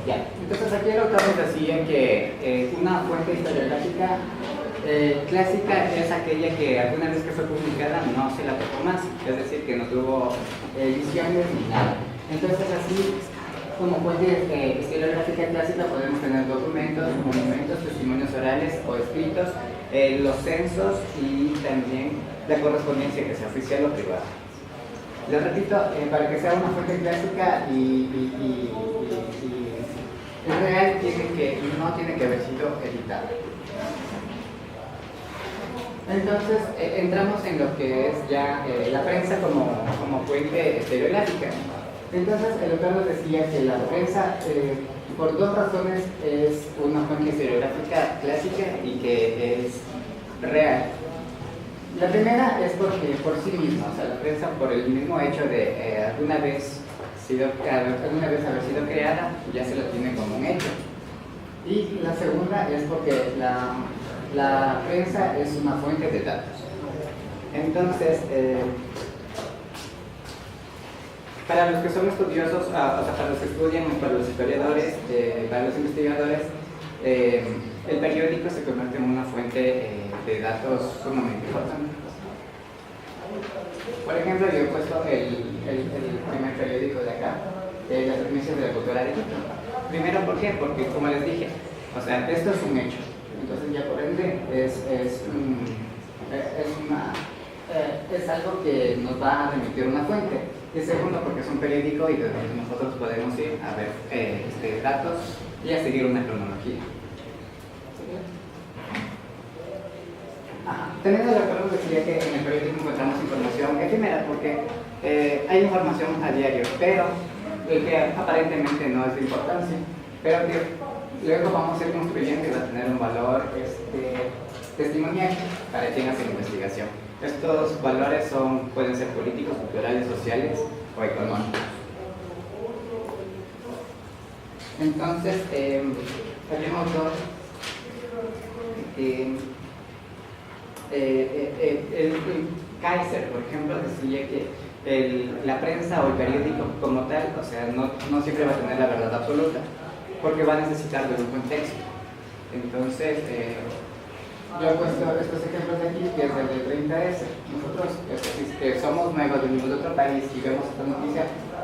Speaker 6: Ya, entonces aquí el autor nos decía que una fuente historiográfica clásica es aquella que alguna vez que fue publicada no se la tocó más, es decir, que no tuvo ediciones ni nada. Entonces así, como fuente historiográfica clásica podemos tener documentos, monumentos, testimonios orales o escritos, los censos y también la correspondencia que sea oficial o privada. Les repito, para que sea una fuente clásica y real no tiene que haber sido editada. Entonces entramos en lo que es ya la prensa como fuente historiográfica. Entonces el autor nos decía que la prensa por dos razones es una fuente historiográfica clásica y que es real. La primera es porque por sí misma, o sea, la prensa por el mismo hecho de alguna vez haber sido creada, ya se lo tiene como un hecho. Y la segunda es porque la prensa es una fuente de datos. Entonces, para los que son estudiosos, o sea, para los que estudian, para los historiadores, para los investigadores, el periódico se convierte en una fuente de datos sumamente importante. Por ejemplo, yo he puesto el primer periódico de acá, las primicias de la cultura de Quito. Primero, ¿por qué? Porque, como les dije, o sea, esto es un hecho. Entonces, ya por ende, es algo que nos va a remitir una fuente. Y segundo, porque es un periódico y desde nosotros podemos ir a ver datos y a seguir una cronología. También el autor decía que en el periódico encontramos información efímera porque hay información a diario, pero que aparentemente no es de importancia, pero que luego vamos a ir construyendo y va a tener un valor testimonial para quien hace la investigación. Estos valores pueden ser políticos, culturales, sociales o económicos. Entonces, hay un autor Kaiser, por ejemplo, decía que la prensa o el periódico como tal, o sea, no siempre va a tener la verdad absoluta, porque va a necesitar de un contexto. Entonces, yo he puesto estos ejemplos de aquí, que es el de 30S. Nosotros, que somos nuevos, venimos de otro país y vemos esta noticia,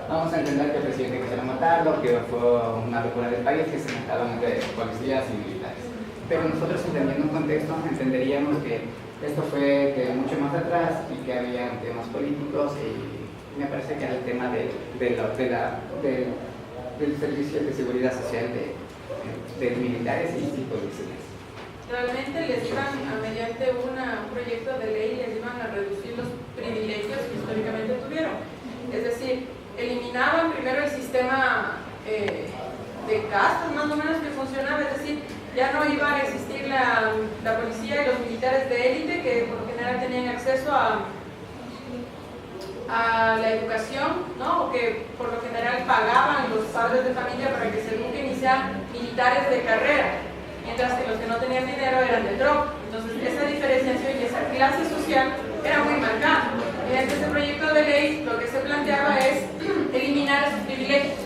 Speaker 6: vamos a entender que el presidente quisieron matarlo, que fue una locura del país, que se mataron entre policías y militares. Pero nosotros, entendiendo un contexto, entenderíamos que esto fue de mucho más atrás y que había temas políticos y me parece que era el tema del servicio de seguridad social de militares y policías.
Speaker 4: Realmente les iban mediante un proyecto de ley, les iban a reducir los privilegios que históricamente tuvieron. Es decir, eliminaban primero el sistema de castas más o menos que funcionaba, es decir, ya no iba a existir la policía y los militares de élite que por lo general tenían acceso a la educación, ¿no? O que por lo general pagaban los padres de familia para que se eduquen y sean militares de carrera, mientras que los que no tenían dinero eran de tropa. Entonces esa diferenciación y esa clase social era muy marcada. En este proyecto de ley lo que se planteaba es eliminar esos privilegios.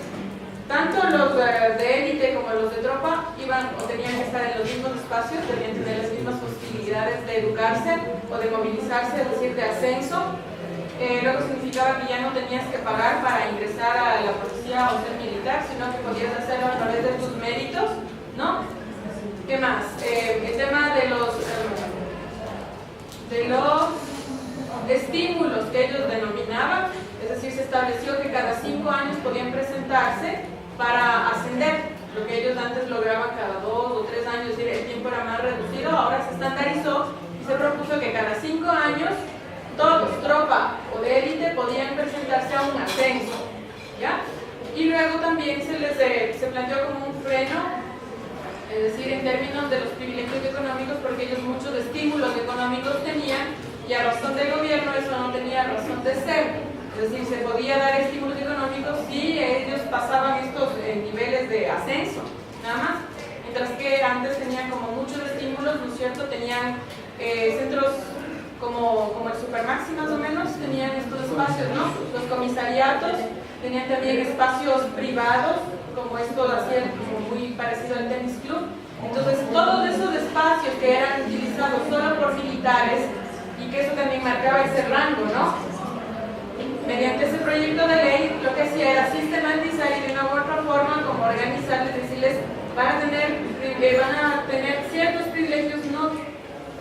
Speaker 4: Tanto los de élite como los de tropa iban o tenían que estar en los mismos espacios, debían tener las mismas posibilidades de educarse o de movilizarse, es decir, de ascenso. Luego significaba que ya no tenías que pagar para ingresar a la policía o ser militar, sino que podías hacerlo a través de tus méritos, ¿no? ¿Qué más? El tema de los estímulos que ellos denominaban, es decir, se estableció que cada 5 años podían presentarse para ascender, lo que ellos antes lograban cada 2 o 3 años, es decir, el tiempo era más reducido, ahora se estandarizó y se propuso que cada 5 años todos, tropa o de élite, podían presentarse a un ascenso, ¿ya? Y luego también se planteó como un freno, es decir, en términos de los privilegios económicos, porque ellos muchos estímulos económicos tenían y a razón del gobierno eso no tenía razón de ser. Es decir, se podía dar estímulos económicos si ellos pasaban estos niveles de ascenso, nada más. Mientras que antes tenían como muchos estímulos, ¿no es cierto? Tenían centros como el Supermaxi más o menos, tenían estos espacios, ¿no? Los comisariatos, tenían también espacios privados, como esto hacían como muy parecido al tenis club. Entonces, todos esos espacios que eran utilizados solo por militares, y que eso también marcaba ese rango, ¿no? Mediante ese proyecto de ley, lo que hacía era sistematizar y de una u otra forma, como organizarles, decirles, van a tener ciertos privilegios, no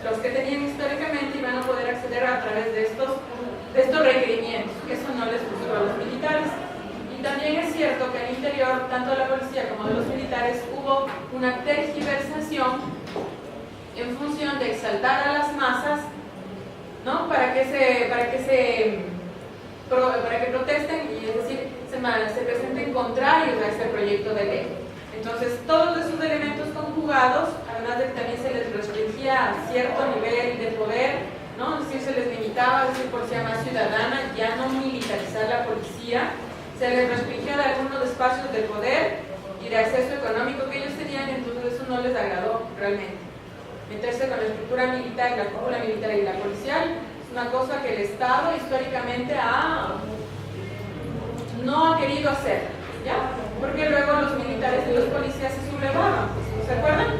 Speaker 4: los que tenían históricamente, y van a poder acceder a través de estos requerimientos, que eso no les gustó a los militares. Y también es cierto que al interior, tanto de la policía como de los militares, hubo una tergiversación en función de exaltar a las masas, ¿no? para que protesten y, es decir, se presenten contrarios a este proyecto de ley. Entonces, todos esos elementos conjugados, además de que también se les restringía cierto nivel de poder, ¿no? Es decir, se les limitaba a ser policía más ciudadana, ya no militarizar la policía, se les restringía de algunos espacios de poder y de acceso económico que ellos tenían, entonces eso no les agradó realmente. Meterse con la estructura militar, la cúpula militar y la policial, una cosa que el Estado históricamente no ha querido hacer, ¿ya? Porque luego los militares y los policías se sublevaban, ¿se acuerdan?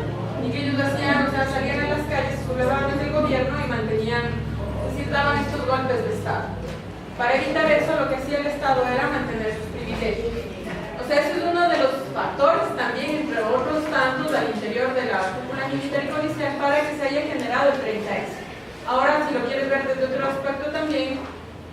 Speaker 4: Y que ellos hacían, o sea, salían a las calles, se sublevaban ante el gobierno y mantenían, es decir, daban estos golpes de Estado. Para evitar eso, lo que hacía el Estado era mantener sus privilegios. O sea, ese es uno de los factores también, entre otros tantos, al interior de la cúpula militar y policial para que se haya generado el 30S. Ahora, si lo quieres ver desde otro aspecto también,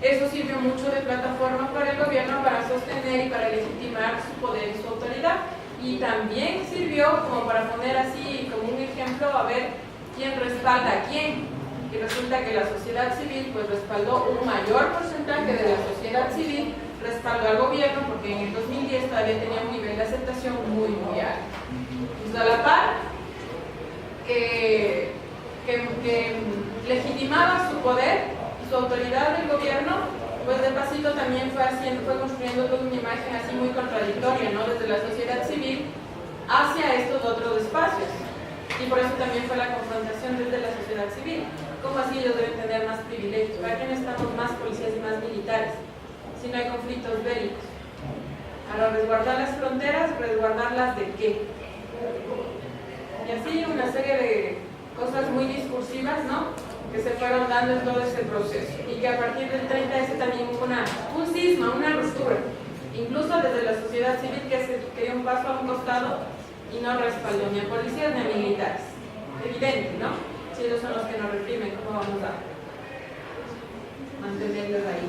Speaker 4: eso sirvió mucho de plataforma para el gobierno para sostener y para legitimar su poder y su autoridad. Y también sirvió como para poner así, como un ejemplo, a ver quién respalda a quién. Y resulta que la sociedad civil pues respaldó un mayor porcentaje de la sociedad civil, respaldó al gobierno, porque en el 2010 todavía tenía un nivel de aceptación muy alto. Pues a la par que legitimaba su poder y su autoridad del gobierno, pues de pasito también fue construyendo toda una imagen así muy contradictoria, ¿no? Desde la sociedad civil hacia estos otros espacios. Y por eso también fue la confrontación desde la sociedad civil. ¿Cómo así ellos deben tener más privilegios? ¿Para qué necesitamos más policías y más militares si no hay conflictos bélicos? Para resguardar las fronteras, ¿resguardarlas de qué? Y así una serie de cosas muy discursivas, ¿no? Que se fueron dando en todo ese proceso. Y que a partir del 30S también hubo un cisma, una ruptura. Incluso desde la sociedad civil que se dio un paso a un costado y no respaldó ni a policías ni a militares. Evidente, ¿no? Si ellos son los que nos reprimen, ¿cómo vamos a mantenerlos ahí?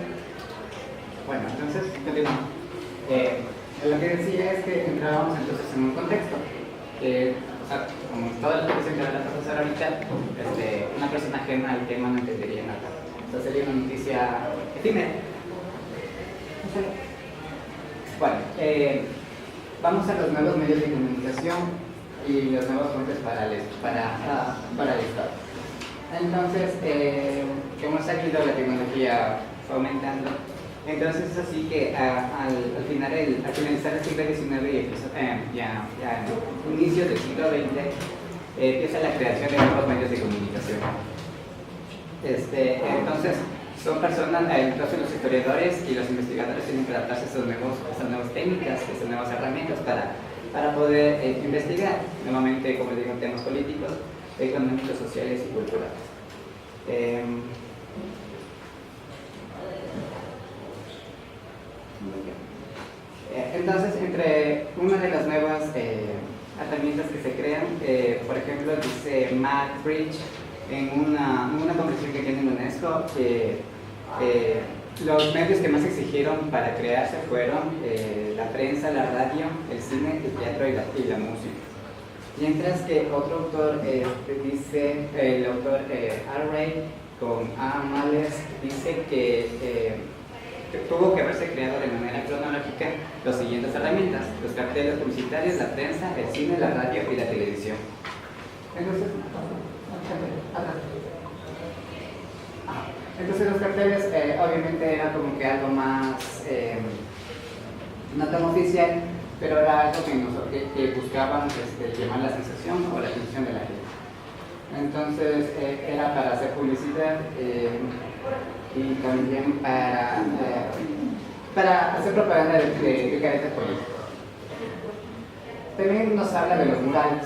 Speaker 6: Bueno, entonces, continuamos. Lo que decía es que entrábamos entonces en un contexto. O sea, como toda la explicación que va a pasar ahorita, una persona ajena al tema no entendería nada. Entonces sería una noticia efímera. Bueno, vamos a los nuevos medios de comunicación y los nuevos fuentes para el Estado. Entonces, como se ha ido la tecnología aumentando, entonces es así que al finalizar el siglo XIX y ya inicios del siglo XX, empieza la creación de nuevos medios de comunicación. Entonces, son personas, entonces los historiadores y los investigadores tienen que adaptarse a esas nuevas técnicas, a esas nuevas herramientas para poder investigar, nuevamente, como digo, temas políticos, económicos, sociales y culturales. Entonces, entre una de las nuevas herramientas que se crean, por ejemplo, dice Matt Bridge en una conversación que tiene en UNESCO que los medios que más exigieron para crearse fueron la prensa, la radio, el cine, el teatro y la música. Mientras que otro autor dice, el autor Array con A. Males, dice que tuvo que haberse creado de manera cronológica las siguientes herramientas: los carteles publicitarios, la prensa, el cine, la radio y la televisión. Entonces, Entonces los carteles obviamente era como que algo más, no tan oficial, pero era algo que buscaban llamar la sensación o la atención de la gente. Entonces era para hacer publicidad y también para hacer propaganda de carácter político. También nos habla de los murales.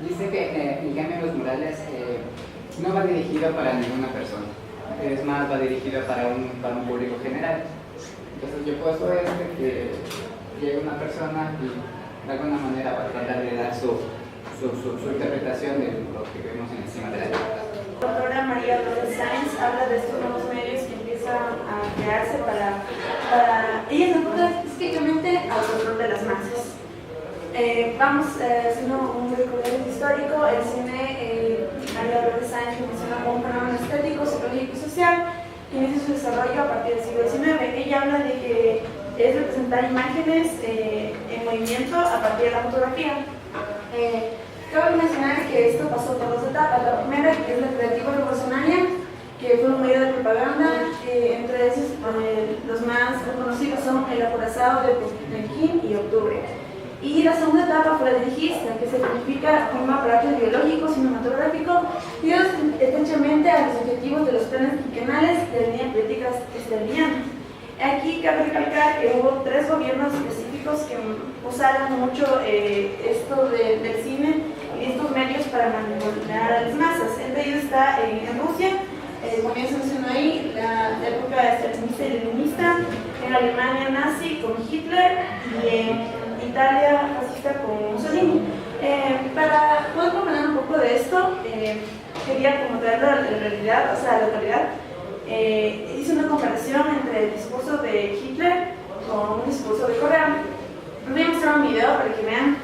Speaker 6: Dice que en cambio los murales no va dirigido para ninguna persona, es más, va dirigido para un público general. Entonces yo he puesto que llega una persona y de alguna manera va a tratar de dar su interpretación de lo que vemos encima de la llave.
Speaker 7: La doctora María López Sáenz habla de estos nuevos medios que empiezan a crearse para ella se enfoca específicamente al control de las masas. Vamos haciendo un recorrido histórico. El cine, María López Sáenz lo menciona como un fenómeno estético, psicológico y social que inicia su desarrollo a partir del siglo XIX. Ella habla de que es representar imágenes en movimiento a partir de la fotografía. Cabe mencionar que esto pasó por dos etapas. La primera, que es la creativa revolucionaria, que fue un medio de propaganda, entre esos los más conocidos son El acorazado de Pekín y Octubre. Y la segunda etapa fue la dirigista, que se significa un aparato biológico, cinematográfico, y estrechamente a los objetivos de los planes quinquenales de la línea política estaliniana. Aquí cabe recalcar que hubo tres gobiernos específicos que usaron mucho esto del cine y estos medios para manipular a las masas. Entre ellos está en Rusia, como ya se mencionó ahí, la época estalinista y leninista, en Alemania nazi con Hitler y en Italia fascista con Mussolini. Para poder comprender un poco de esto, quería como traerlo a la realidad, o sea, a la actualidad. Hice una comparación entre el discurso de Hitler con un discurso de Corea. Voy a mostrar un video para que vean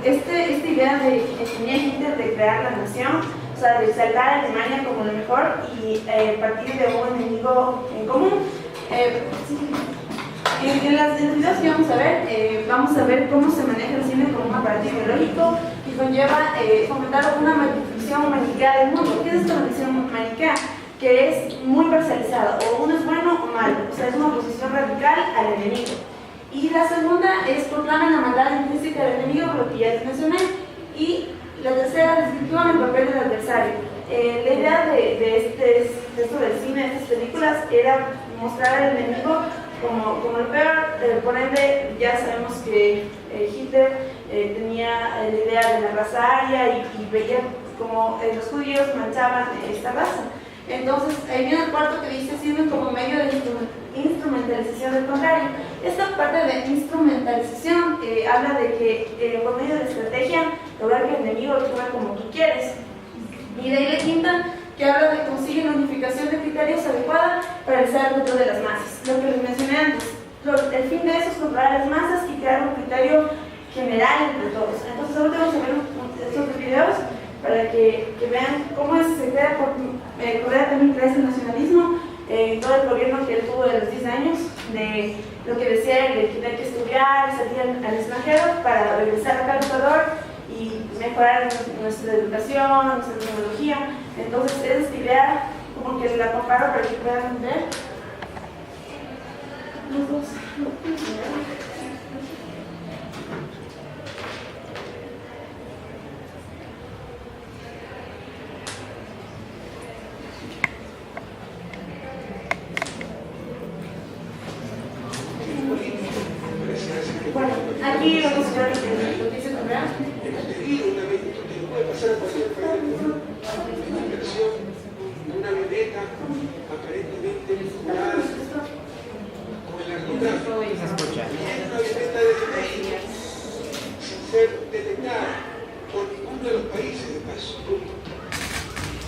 Speaker 7: esta idea de que tenía Hitler de crear la nación, o sea, de saltar a Alemania como lo mejor y partir de un enemigo en común. En los videos que vamos a ver cómo se maneja el cine como un aparato ideológico que conlleva fomentar una visión maniquea del mundo. ¿Qué es esta visión maniquea? Que es muy parcializada, o uno es bueno o malo, o sea, es una oposición radical al enemigo. Y la segunda es proclaman la maldad intrínseca del enemigo, lo que ya les mencioné, y la tercera desvirtúan el papel del adversario. La idea de esto del cine, de estas películas, era mostrar al enemigo como el peor. Por ende, ya sabemos que Hitler tenía la idea de la raza aria y veía como los judíos manchaban esta raza. Entonces, ahí viene el cuarto que dice, sirven como medio de instrumentalización del contrario. Esta parte de instrumentalización habla de que por medio de la estrategia lograr que el enemigo actúe como tú quieres. Y de ahí la quinta, que habla de conseguir una unificación de criterios adecuada para el dentro de las masas. Lo que les mencioné antes, el fin de eso es controlar a las masas y crear un criterio general entre todos. Entonces, ahorita vamos a ver estos videos para que vean cómo se crea Corea también crea ese nacionalismo, todo el gobierno que él tuvo de los 10 años, de lo que decía él, de tener que estudiar, salir al extranjero para regresar acá al Ecuador y mejorar nuestra educación, nuestra tecnología. Entonces, esa idea, como que la comparo para que puedan ver. Los dos. Bueno, aquí vamos a ver lo que dice Corea.
Speaker 8: Puede pasar a cualquier país, una inversión, una avioneta aparentemente vinculada con el narcotráfico. Y una avioneta de este país sin ser detectada por ninguno de los países de paso.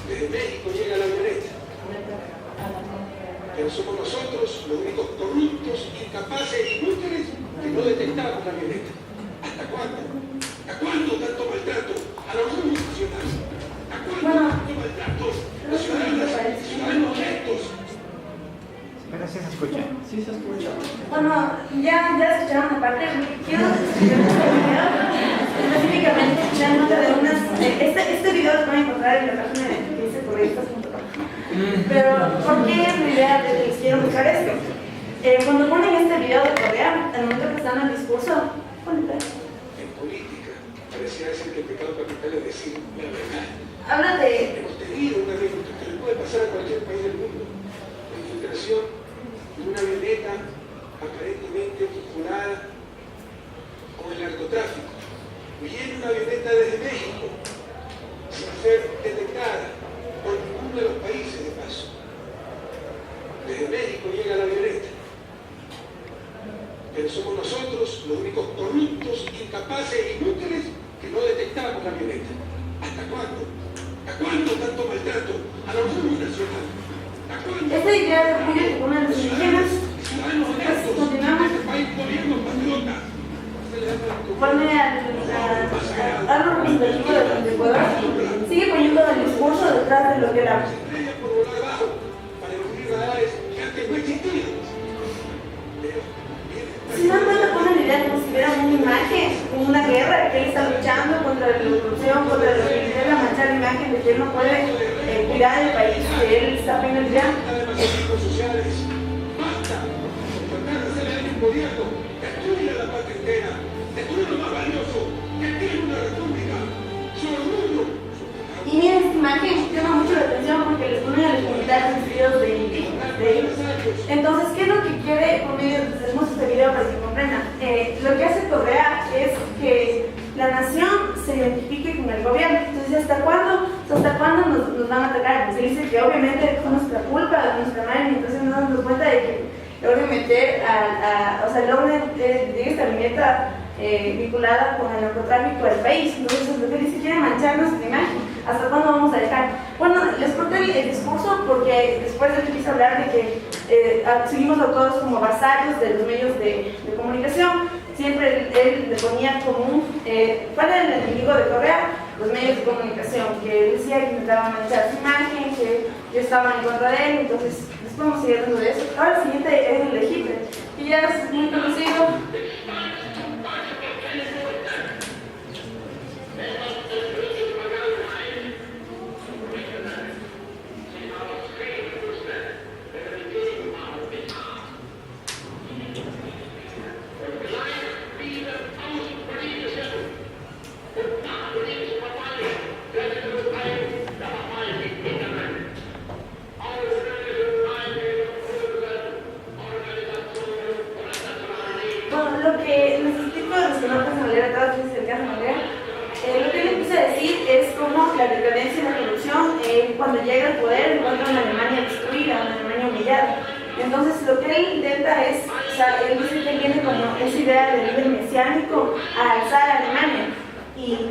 Speaker 8: Desde México llega la avioneta. Pero somos nosotros los únicos corruptos, incapaces e inútiles que no detectamos la avioneta. ¿Hasta cuándo? ¿Hasta cuándo tanto maltrato a los nuevos funcionarios? ¿Hasta cuándo tanto maltrato a los ciudadanos honestos?
Speaker 6: Pero sí se escucha. Sí se escucha.
Speaker 7: Bueno, ya escucharon la parte. Quiero específicamente dar nota de unas. Este video lo van a encontrar en la página que dice correístas.com. Pero, ¿por qué es la idea de que les quiero mostrar esto? Cuando ponen este video de Correa, al momento que están en el discurso, ponle.
Speaker 8: En política, pareciera ser que el pecado capital es decir la verdad.
Speaker 7: Habla de...
Speaker 8: Hemos tenido una anécdota que le puede pasar a cualquier país del mundo. La infiltración de una avioneta aparentemente vinculada con el narcotráfico. Viene una avioneta desde México, sin ser detectada por ninguno de los países de paso. Desde México llega la avioneta. Pero somos nosotros los únicos corruptos, incapaces e inútiles que no detectamos la avioneta. ¿Hasta cuándo? ¿Hasta cuándo tanto maltrato a la Unión Nacional? ¿Hasta cuándo?
Speaker 7: Esta idea de apoyo que ponen los indígenas,
Speaker 8: Ciudadanos honestos,
Speaker 7: continuamos.
Speaker 8: este país gobierno patriota.
Speaker 7: Pone al representativo de Ecuador, sigue poniendo el discurso detrás de lo que era.
Speaker 8: Estrella por volar bajo para eludir radares que antes no existían.
Speaker 7: Si no dan cuenta, ponen la idea como si hubiera una imagen, una guerra, que él está luchando contra la corrupción, contra lo que intenta manchar la imagen de que él no puede cuidar el país, que él está penalizando.
Speaker 8: Sociales. Basta. Tratar de hacerle daño a un gobierno. Destruye la patria entera. Destruye lo más valioso que tiene una república. Su orgullo.
Speaker 7: Y miren esta imagen, llama mucho la atención porque les ponen a los comentarios vestidos de ellos. Entonces, ¿qué es lo que quiere por medio de este video para que comprendan? Lo que hace Correa es que la nación se identifique con el gobierno. Entonces, ¿hasta cuándo nos van a atacar? Pues él dice que obviamente fue nuestra culpa, nuestra madre, entonces no nos damos cuenta de que logren meter logren esta viñeta vinculada con el narcotráfico del país. Entonces, lo que dice, quiere manchar nuestra imagen. ¿Hasta cuándo vamos a dejar? Bueno, les corté el discurso porque después él empieza a hablar de que seguimos a todos como vasallos de los medios de comunicación. Siempre él le ponía como ¿cuál era el enemigo de Correa? Los medios de comunicación, que él decía que intentaba manchar su imagen, que yo estaba en contra de él. Entonces, después vamos a seguir hablando de eso. Ahora el siguiente es el de Hitler, que ya es muy conocido. Lo que él empieza a decir es cómo la decadencia y la corrupción, cuando llega al poder, encuentra una Alemania destruida, una Alemania humillada. Entonces, lo que él intenta es, él dice que viene como esa idea de líder mesiánico a alzar a Alemania. Y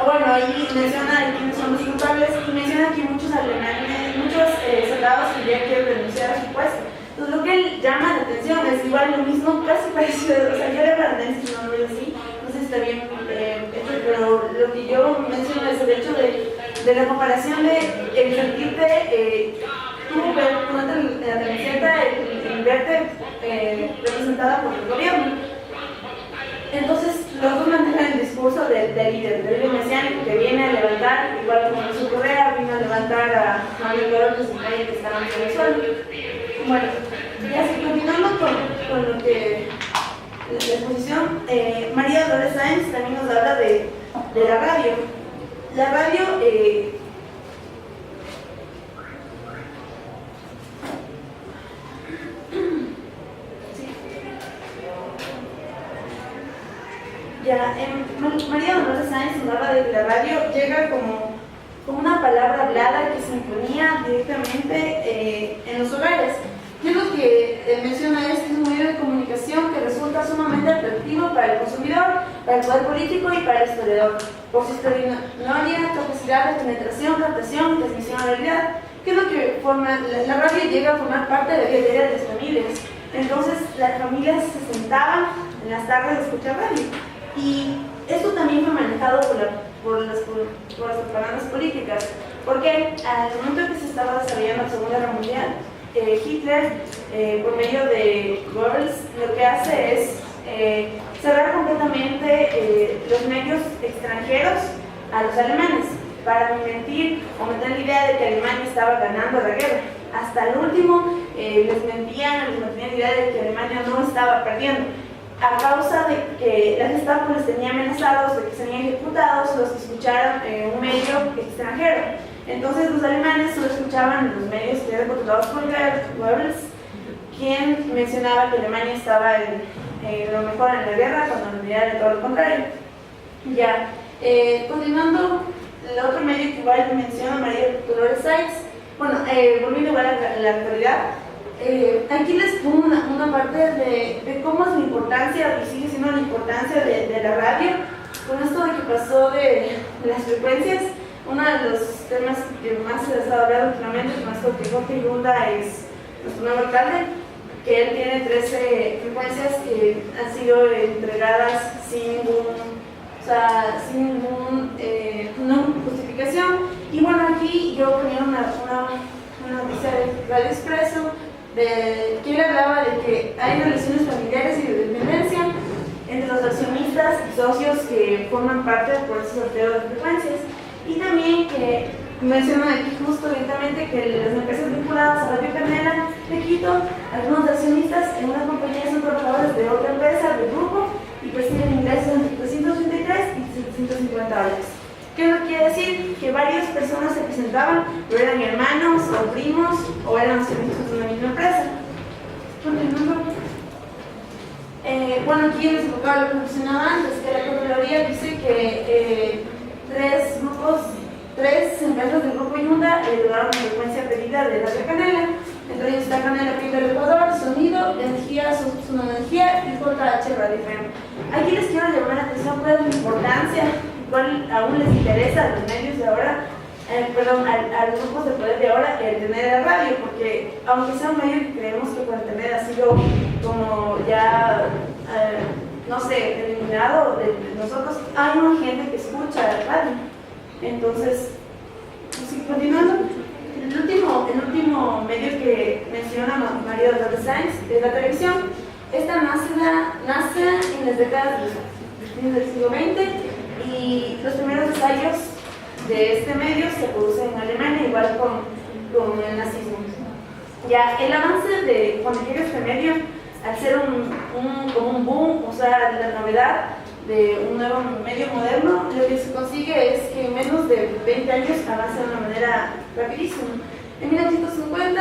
Speaker 7: bueno, ahí menciona quiénes son los culpables y menciona que muchos alemanes, muchos soldados que ya quieren renunciar a su puesto. Entonces, lo que él llama la atención es igual lo mismo, casi parecido, o sea, yo le hablaré si no lo veo así, no sé si está bien hecho, pero lo que yo menciono es el hecho de la comparación de el sentirte, tú ponerte la camiseta, el verte representada por el gobierno. Entonces, los dos manejan el discurso del líder mesiánico que viene a levantar, igual como su Correa, vino a levantar a Mario Corona y que estaban en el suelo. Bueno, y así continuando con lo que la exposición, María Dolores Sáenz también nos habla de la radio. La radio María Dolores Sáenz nos habla de que la radio llega como una palabra hablada que se imponía directamente en los hogares. Y lo que menciona es que es un medio de comunicación que resulta sumamente atractivo para el consumidor, para el poder político y para el historiador, por su extraordinaria capacidad de penetración, captación y transmisión a la realidad, que es lo que forma, la radio llega a formar parte de la vida diaria de las familias. Entonces las familias se sentaban en las tardes a escuchar radio. Y esto también fue manejado por las propagandas políticas, porque al momento en que se estaba desarrollando la Segunda Guerra Mundial, Hitler, por medio de Goebbels, lo que hace es cerrar completamente los medios extranjeros a los alemanes. para mentir o meter la idea de que Alemania estaba ganando la guerra. Hasta el último les mentían, les mantenían la idea de que Alemania no estaba perdiendo, a causa de que la Gestapo les tenía amenazados de que serían ejecutados los que escucharan un medio extranjero. Entonces los alemanes solo escuchaban los medios que eran controlados por Goebbels, quien mencionaba que Alemania estaba en lo mejor en la guerra, cuando en realidad era todo lo contrario. Ya, continuando, el otro medio que igual menciona María Dolores Sainz, bueno, volviendo igual a la actualidad, aquí les pongo una parte de cómo es la importancia, y sigue siendo la importancia de la radio, con esto de que pasó de las frecuencias. Uno de los temas que más se ha estado hablando últimamente, con esto que Jorge Yunda es nuestro nuevo alcalde, que él tiene 13 frecuencias que han sido entregadas sin ninguna justificación. Y bueno, aquí yo ponía una noticia de Radio Expreso que él hablaba de que hay relaciones familiares y de dependencia entre los accionistas y socios que forman parte por ese sorteo de frecuencias. Y también que mencionan aquí justo directamente que las empresas vinculadas a Radio Canela de Quito, algunos accionistas en una compañía son trabajadores de otra empresa del grupo y perciben ingresos entre 383 y 750 dólares. ¿Qué eso quiere decir? Que varias personas se presentaban, pero eran hermanos o primos o eran accionistas de una misma empresa. Continuando. Bueno, aquí les enfocaba lo que mencionaba antes, que la Contraloría dice que tres empresas del grupo Yunda lograron la frecuencia pedida de Radio Canela. Entre ellos está Canela Pinto del Ecuador, Sonido, Energía, Energía y JH Radio FM. Aquí les quiero llamar la atención cuál es la importancia, cuál aún les interesa a los medios de ahora, a los grupos de poder de ahora, tener la radio, porque aunque sea un medio que creemos que por internet ha sido como ya, no sé, eliminado de nosotros, hay una gente que escucha la radio. Entonces, pues, continuando, el último medio que menciona María Dolores Sainz es la televisión. Esta nace en las décadas del siglo XX y los primeros ensayos de este medio se producen en Alemania, igual con el nazismo. Ya el avance de cuando llega este medio, al ser como un boom, o sea, la novedad de un nuevo medio moderno, lo que se consigue es que en menos de 20 años avance de una manera rapidísima. En 1950,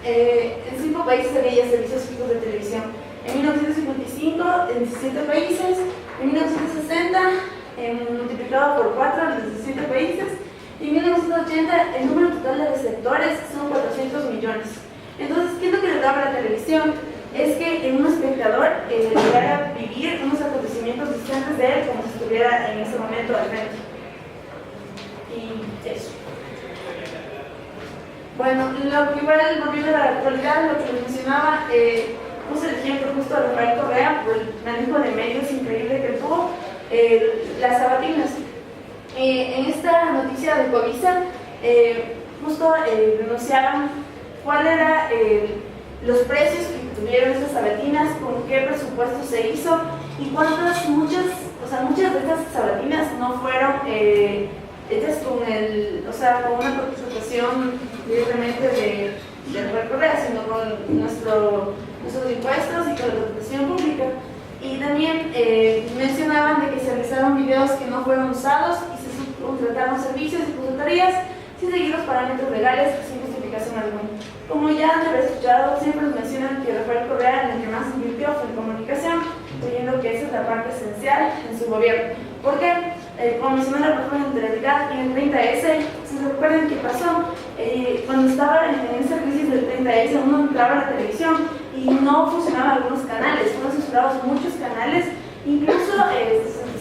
Speaker 7: en 5 países había servicios fijos de televisión. En 1955, en 17 países. En 1960, multiplicado por 4 en los 17 países. Y en 1980, el número total de receptores son 400 millones. Entonces, ¿qué es lo que le daba la televisión? Es que un espectador llegara a vivir unos acontecimientos distantes de él como si estuviera en ese momento al frente. Y eso. Bueno, lo que igual volviendo a la actualidad, lo que les mencionaba, puse el ejemplo justo de Rafael Correa por el manejo de medios increíble que tuvo, las sabatinas. En esta noticia de Covisa, justo denunciaban cuál era los precios que tuvieron esas sabatinas, con qué presupuesto se hizo y muchas de estas sabatinas no fueron hechas con una participación directamente de Rafael Correa, sino con nuestros impuestos y con la participación pública. Y también mencionaban de que se realizaron videos que no fueron usados y se subcontrataron servicios y consultorías sin seguir los parámetros legales sin justificación alguna. Como ya han de haber escuchado, siempre nos mencionan que Rafael Correa en el que más invirtió fue en comunicación, creyendo que esa es la parte esencial en su gobierno. ¿Por qué? Como mencionó la profesora de realidad, en el 30S, si se recuerdan qué pasó, cuando estaba en esa crisis del 30S, uno entraba a la televisión y no funcionaban algunos canales, fueron censurados muchos canales, incluso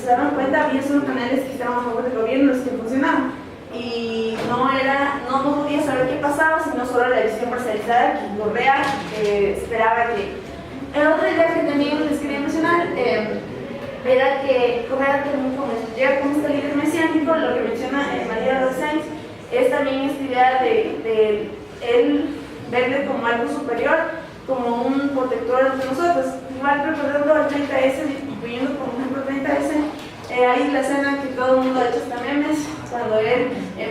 Speaker 7: se daban cuenta, había solo canales que estaban a favor del gobierno, los que funcionaban. Y no podía saber qué pasaba, sino solo la visión parcializada que Correa esperaba que. Otra idea que también les quería mencionar era que Correa llega como este líder mesiánico, lo que menciona María Dolores Sainz, es también esta idea de él verle como algo superior, como un protector de nosotros. Igual recordando al 30S, incluyendo por ejemplo el 30S, hay la escena que todo el mundo ha hecho hasta memes, cuando él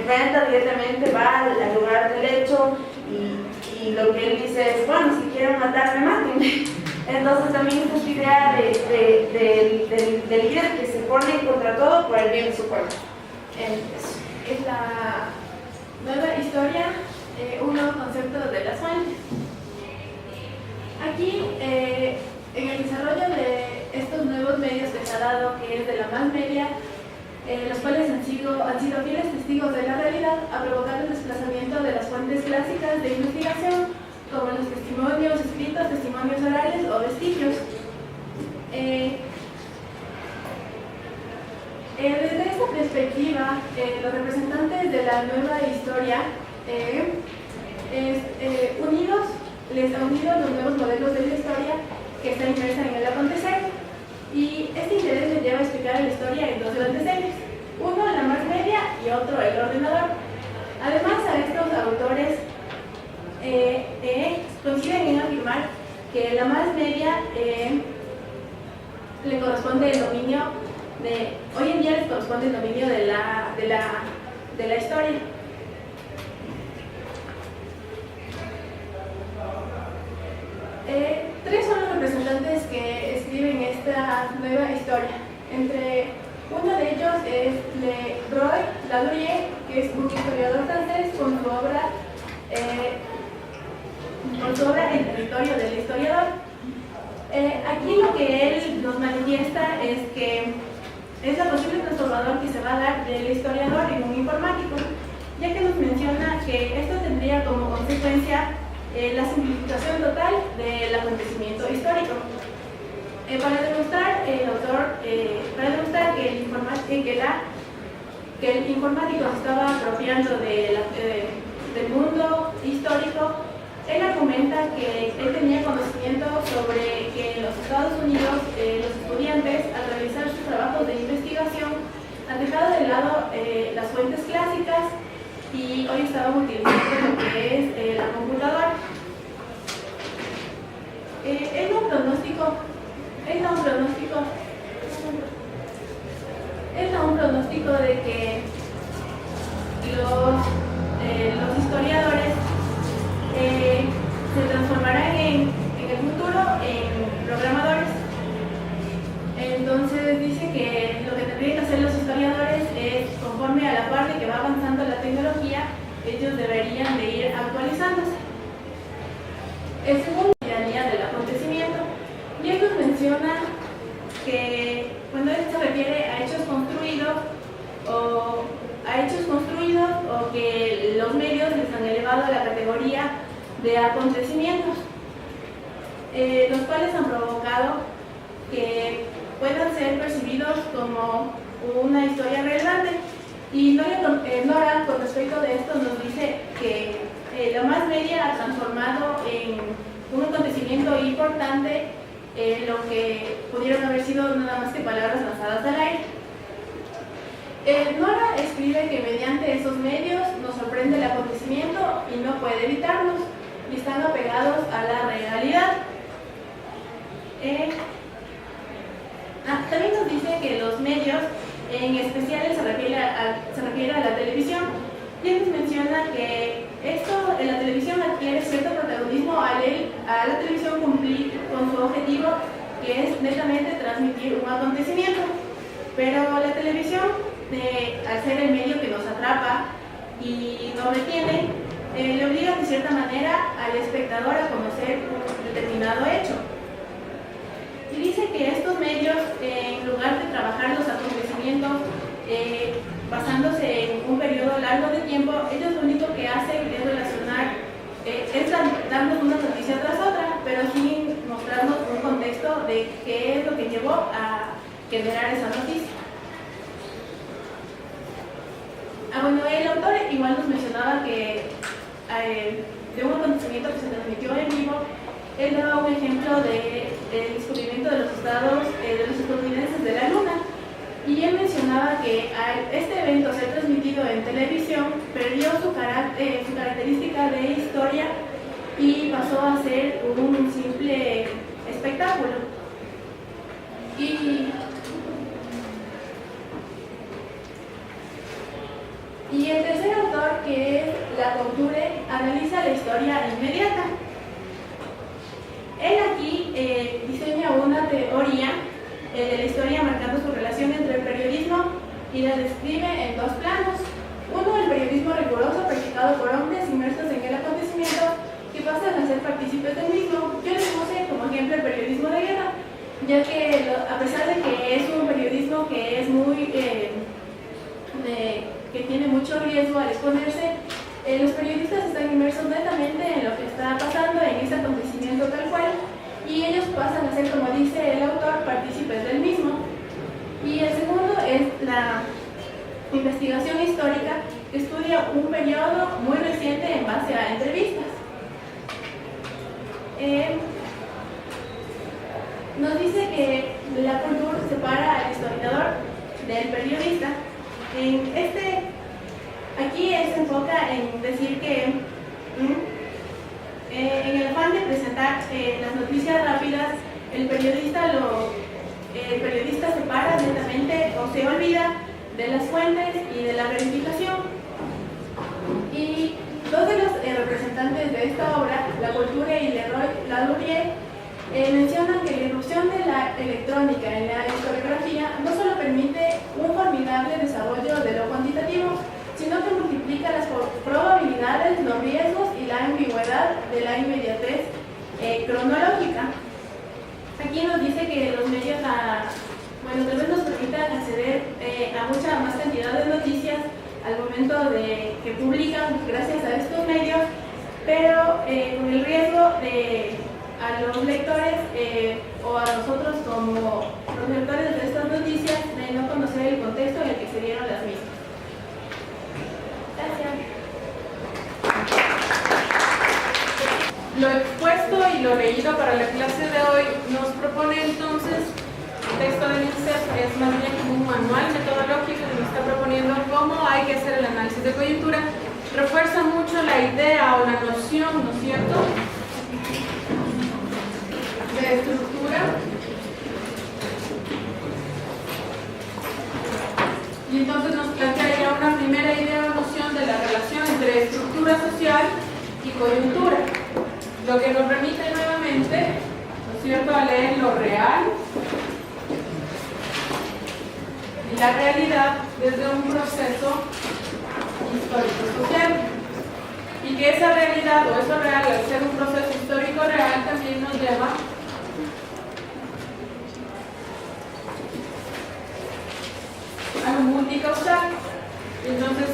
Speaker 7: enfrenta directamente, va al lugar del hecho y lo que él dice es, bueno, si quieren matarme, mátenme. Entonces también es esta idea del líder que se pone contra todo por el bien de su pueblo.
Speaker 3: Es la nueva historia, un nuevo concepto de las fuentes. Aquí, en el desarrollo de estos nuevos medios que se ha dado, que es de la más media, los cuales han sido fieles testigos de la realidad, ha provocado el desplazamiento de las fuentes clásicas de investigación, como los testimonios escritos, testimonios orales o vestigios. Desde esta perspectiva, los representantes de la nueva historia les han unido los nuevos modelos de la historia que está inmersa en el acontecer, y este interés les lleva a explicar la historia en dos grandes ejes, uno la más media y otro el ordenador. Además, a estos autores coinciden en afirmar que la más media le corresponde el dominio hoy en día les corresponde el dominio de la historia. Tres son los representantes que escriben esta nueva historia. Uno de ellos es Roy Ladurie, que es un historiador francés con su obra El territorio del historiador. Aquí lo que él nos manifiesta es que es la posible transformador que se va a dar del historiador en un informático, ya que nos menciona que esto tendría como consecuencia la simplificación total del acontecimiento histórico. Para demostrar que el informático se estaba apropiando del mundo histórico, él argumenta que él tenía conocimiento sobre que en los Estados Unidos los estudiantes, al realizar sus trabajos de investigación, han dejado de lado las fuentes clásicas y hoy estaban utilizando lo que es la computadora. Él da un pronóstico de que los historiadores se transformarán en el futuro en programadores. Entonces dice que lo que tendrían que hacer los historiadores es, conforme a la par de que va avanzando la tecnología, ellos deberían de ir actualizándose. El segundo es la realidad del acontecimiento, y él nos menciona que cuando él se refiere a hechos construidos o que los medios les han elevado a la categoría de acontecimientos, los cuales han provocado que puedan ser percibidos como una historia relevante. Y Nora, con respecto de esto, nos dice que la más media ha transformado en un acontecimiento importante lo que pudieron haber sido nada más que palabras lanzadas al aire. Nora escribe que mediante esos medios nos sorprende el acontecimiento y no puede evitarlos, y están apegados a la realidad. También nos dice que los medios, en especial se refiere a la televisión, y él nos menciona que la televisión adquiere cierto protagonismo a la televisión cumplir con su objetivo, que es netamente transmitir un acontecimiento. Pero la televisión, al ser el medio que nos atrapa y nos retiene, le obliga de cierta manera al espectador a conocer un determinado hecho. Y dice que estos medios, en lugar de trabajar los acontecimientos basándose en un periodo largo de tiempo, ellos lo único que hacen es relacionar, es darnos una noticia tras otra, pero sin mostrarnos un contexto de qué es lo que llevó a generar esa noticia. Bueno, el autor igual nos mencionaba que de un acontecimiento que se transmitió en vivo, él daba un ejemplo del descubrimiento de los estados de los estadounidenses de la Luna, y él mencionaba que al este evento ser transmitido en televisión perdió su característica de historia y pasó a ser un simple espectáculo. Y el tercer Lacourture analiza la historia inmediata. Él aquí diseña una teoría de la historia marcando su relación entre el periodismo y la describe en dos planos. Uno, el periodismo riguroso practicado por hombres inmersos en el acontecimiento que pasan a ser partícipes del mismo. Yo les puse como ejemplo el periodismo de guerra, ya que a pesar de que es un periodismo que es muy que tiene mucho riesgo al exponerse, los periodistas están inmersos netamente en lo que está pasando en ese acontecimiento tal cual, y ellos pasan a ser, como dice el autor, partícipes del mismo. Y el segundo es la investigación histórica, que estudia un periodo muy reciente en base a entrevistas. Nos dice que Lacourture separa al historiador del periodista. Aquí se enfoca en decir que en el afán de presentar las noticias rápidas, el periodista separa netamente o se olvida de las fuentes y de la verificación. Y dos de los representantes de esta obra, Lacourture y Leroy Ladurie, mencionan que la irrupción de la electrónica en la historiografía no solo permite un formidable desarrollo de lo cuantitativo, sino que multiplica las probabilidades, los riesgos y la ambigüedad de la inmediatez cronológica. Aquí nos dice que los medios tal vez nos permitan acceder a mucha más cantidad de noticias al momento de que publican gracias a estos medios, pero con el riesgo de a los lectores o a nosotros como los lectores de estas noticias de no conocer el contexto en el que se dieron las mismas. Gracias.
Speaker 4: Lo expuesto y lo leído para la clase de hoy nos propone entonces el texto del INSEP, que es más bien como un manual metodológico que nos está proponiendo cómo hay que hacer el análisis de coyuntura. Refuerza mucho la idea o la noción, ¿no es cierto?, de estructura. Y entonces nos plantea ya una primera idea o noción de la relación entre estructura social y coyuntura, lo que nos remite nuevamente, ¿no es cierto?, a leer lo real y la realidad desde un proceso histórico-social. Y que esa realidad o eso real, al ser un proceso histórico real, también nos lleva a lo multicausal. Entonces,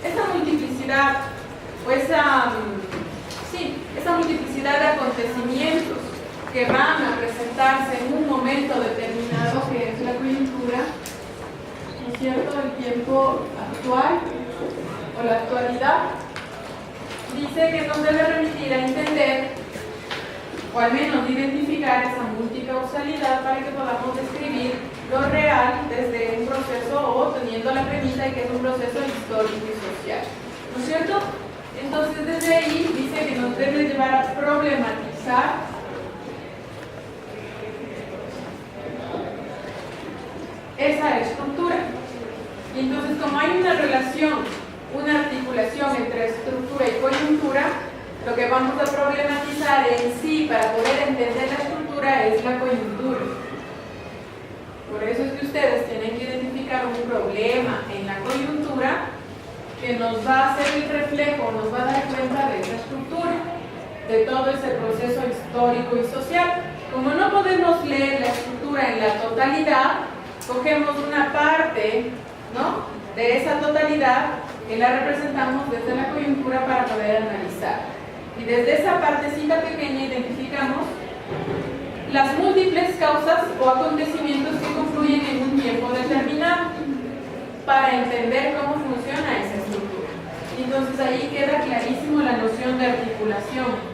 Speaker 4: esa multiplicidad o esa multiplicidad de acontecimientos que van a presentarse en un momento determinado, que es la coyuntura, ¿no es cierto?, el tiempo actual o la actualidad, dice que nos debe remitir a entender o al menos identificar esa multicausalidad para que podamos describir lo real desde un proceso o teniendo la premisa de que es un proceso histórico y social, ¿no es cierto? Entonces desde ahí dice que nos debe llevar a problematizar esa estructura. Y entonces, como hay una relación, una articulación entre estructura y coyuntura, lo que vamos a problematizar en sí para poder entender la estructura es la coyuntura. Por eso es que ustedes tienen que identificar un problema en la coyuntura que nos va a hacer el reflejo, nos va a dar cuenta de esa estructura, de todo ese proceso histórico y social. Como no podemos leer la estructura en la totalidad, cogemos una parte, ¿no?, de esa totalidad que la representamos desde la coyuntura para poder analizar. Y desde esa partecita pequeña identificamos las múltiples causas o acontecimientos que confluyen en un tiempo determinado para entender cómo funciona esa estructura. Y entonces ahí queda clarísimo la noción de articulación.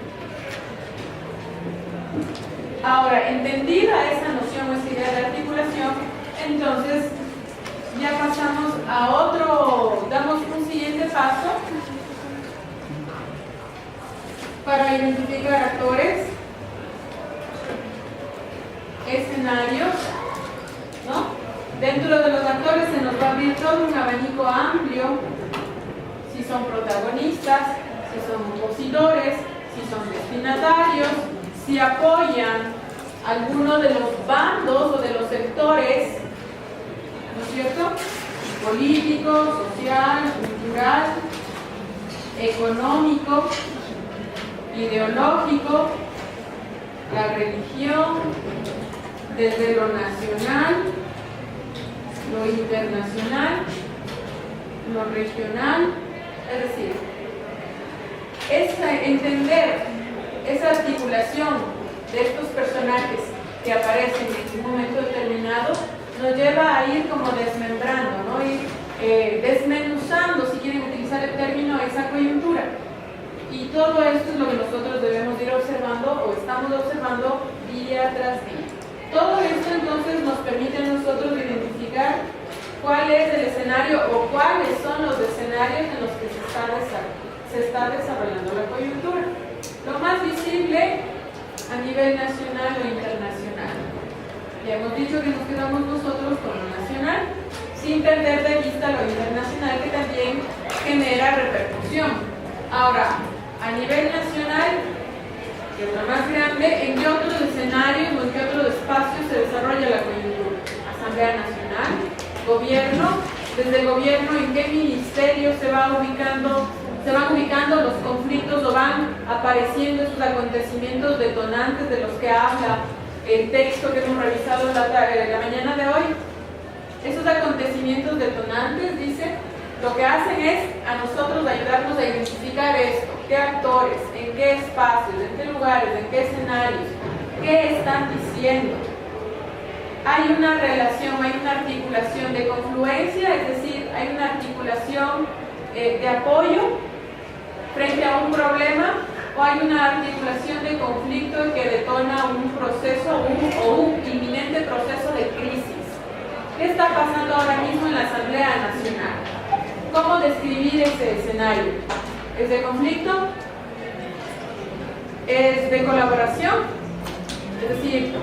Speaker 4: Ahora, entendida esa noción o esa idea de articulación, entonces ya pasamos a otro, damos un siguiente paso para identificar actores, escenarios, ¿no? Dentro de los actores se nos va a abrir todo un abanico amplio, si son son protagonistas, si son opositores, si son destinatarios, si apoyan alguno de los bandos o de los sectores, ¿no es cierto?, político, social, cultural, económico, ideológico, la religión, desde lo nacional, lo internacional, lo regional, es decir, entender esa articulación de estos personajes que aparecen en un momento determinado nos lleva a ir como desmembrando, ¿no? Ir desmenuzando, si quieren utilizar el término, esa coyuntura. Y todo esto es lo que nosotros debemos ir observando o estamos observando día tras día. Todo esto entonces nos permite a nosotros identificar cuál es el escenario o cuáles son los escenarios en los que se está desarrollando la coyuntura. Lo más visible a nivel nacional o internacional. Ya hemos dicho que nos quedamos nosotros con lo nacional, sin perder de vista lo internacional que también genera repercusión. Ahora, a nivel nacional, que es lo más grande, ¿en qué otros escenarios o en qué otros espacios se desarrolla la coyuntura? Asamblea Nacional, gobierno, desde el gobierno, ¿en qué ministerios se van ubicando los conflictos o van apareciendo esos acontecimientos detonantes de los que habla el texto que hemos revisado en la mañana de hoy? Esos acontecimientos detonantes, dice, lo que hacen es a nosotros ayudarnos a identificar esto, qué actores, en qué espacios, en qué lugares, en qué escenarios, qué están diciendo. Hay una relación, hay una articulación de confluencia, es decir, hay una articulación de apoyo frente a un problema, o hay una articulación de conflicto que detona un proceso o un inminente proceso de crisis. ¿Qué está pasando ahora mismo en la Asamblea Nacional? ¿Cómo describir ese escenario? ¿Es de conflicto? ¿Es de colaboración? Es decir,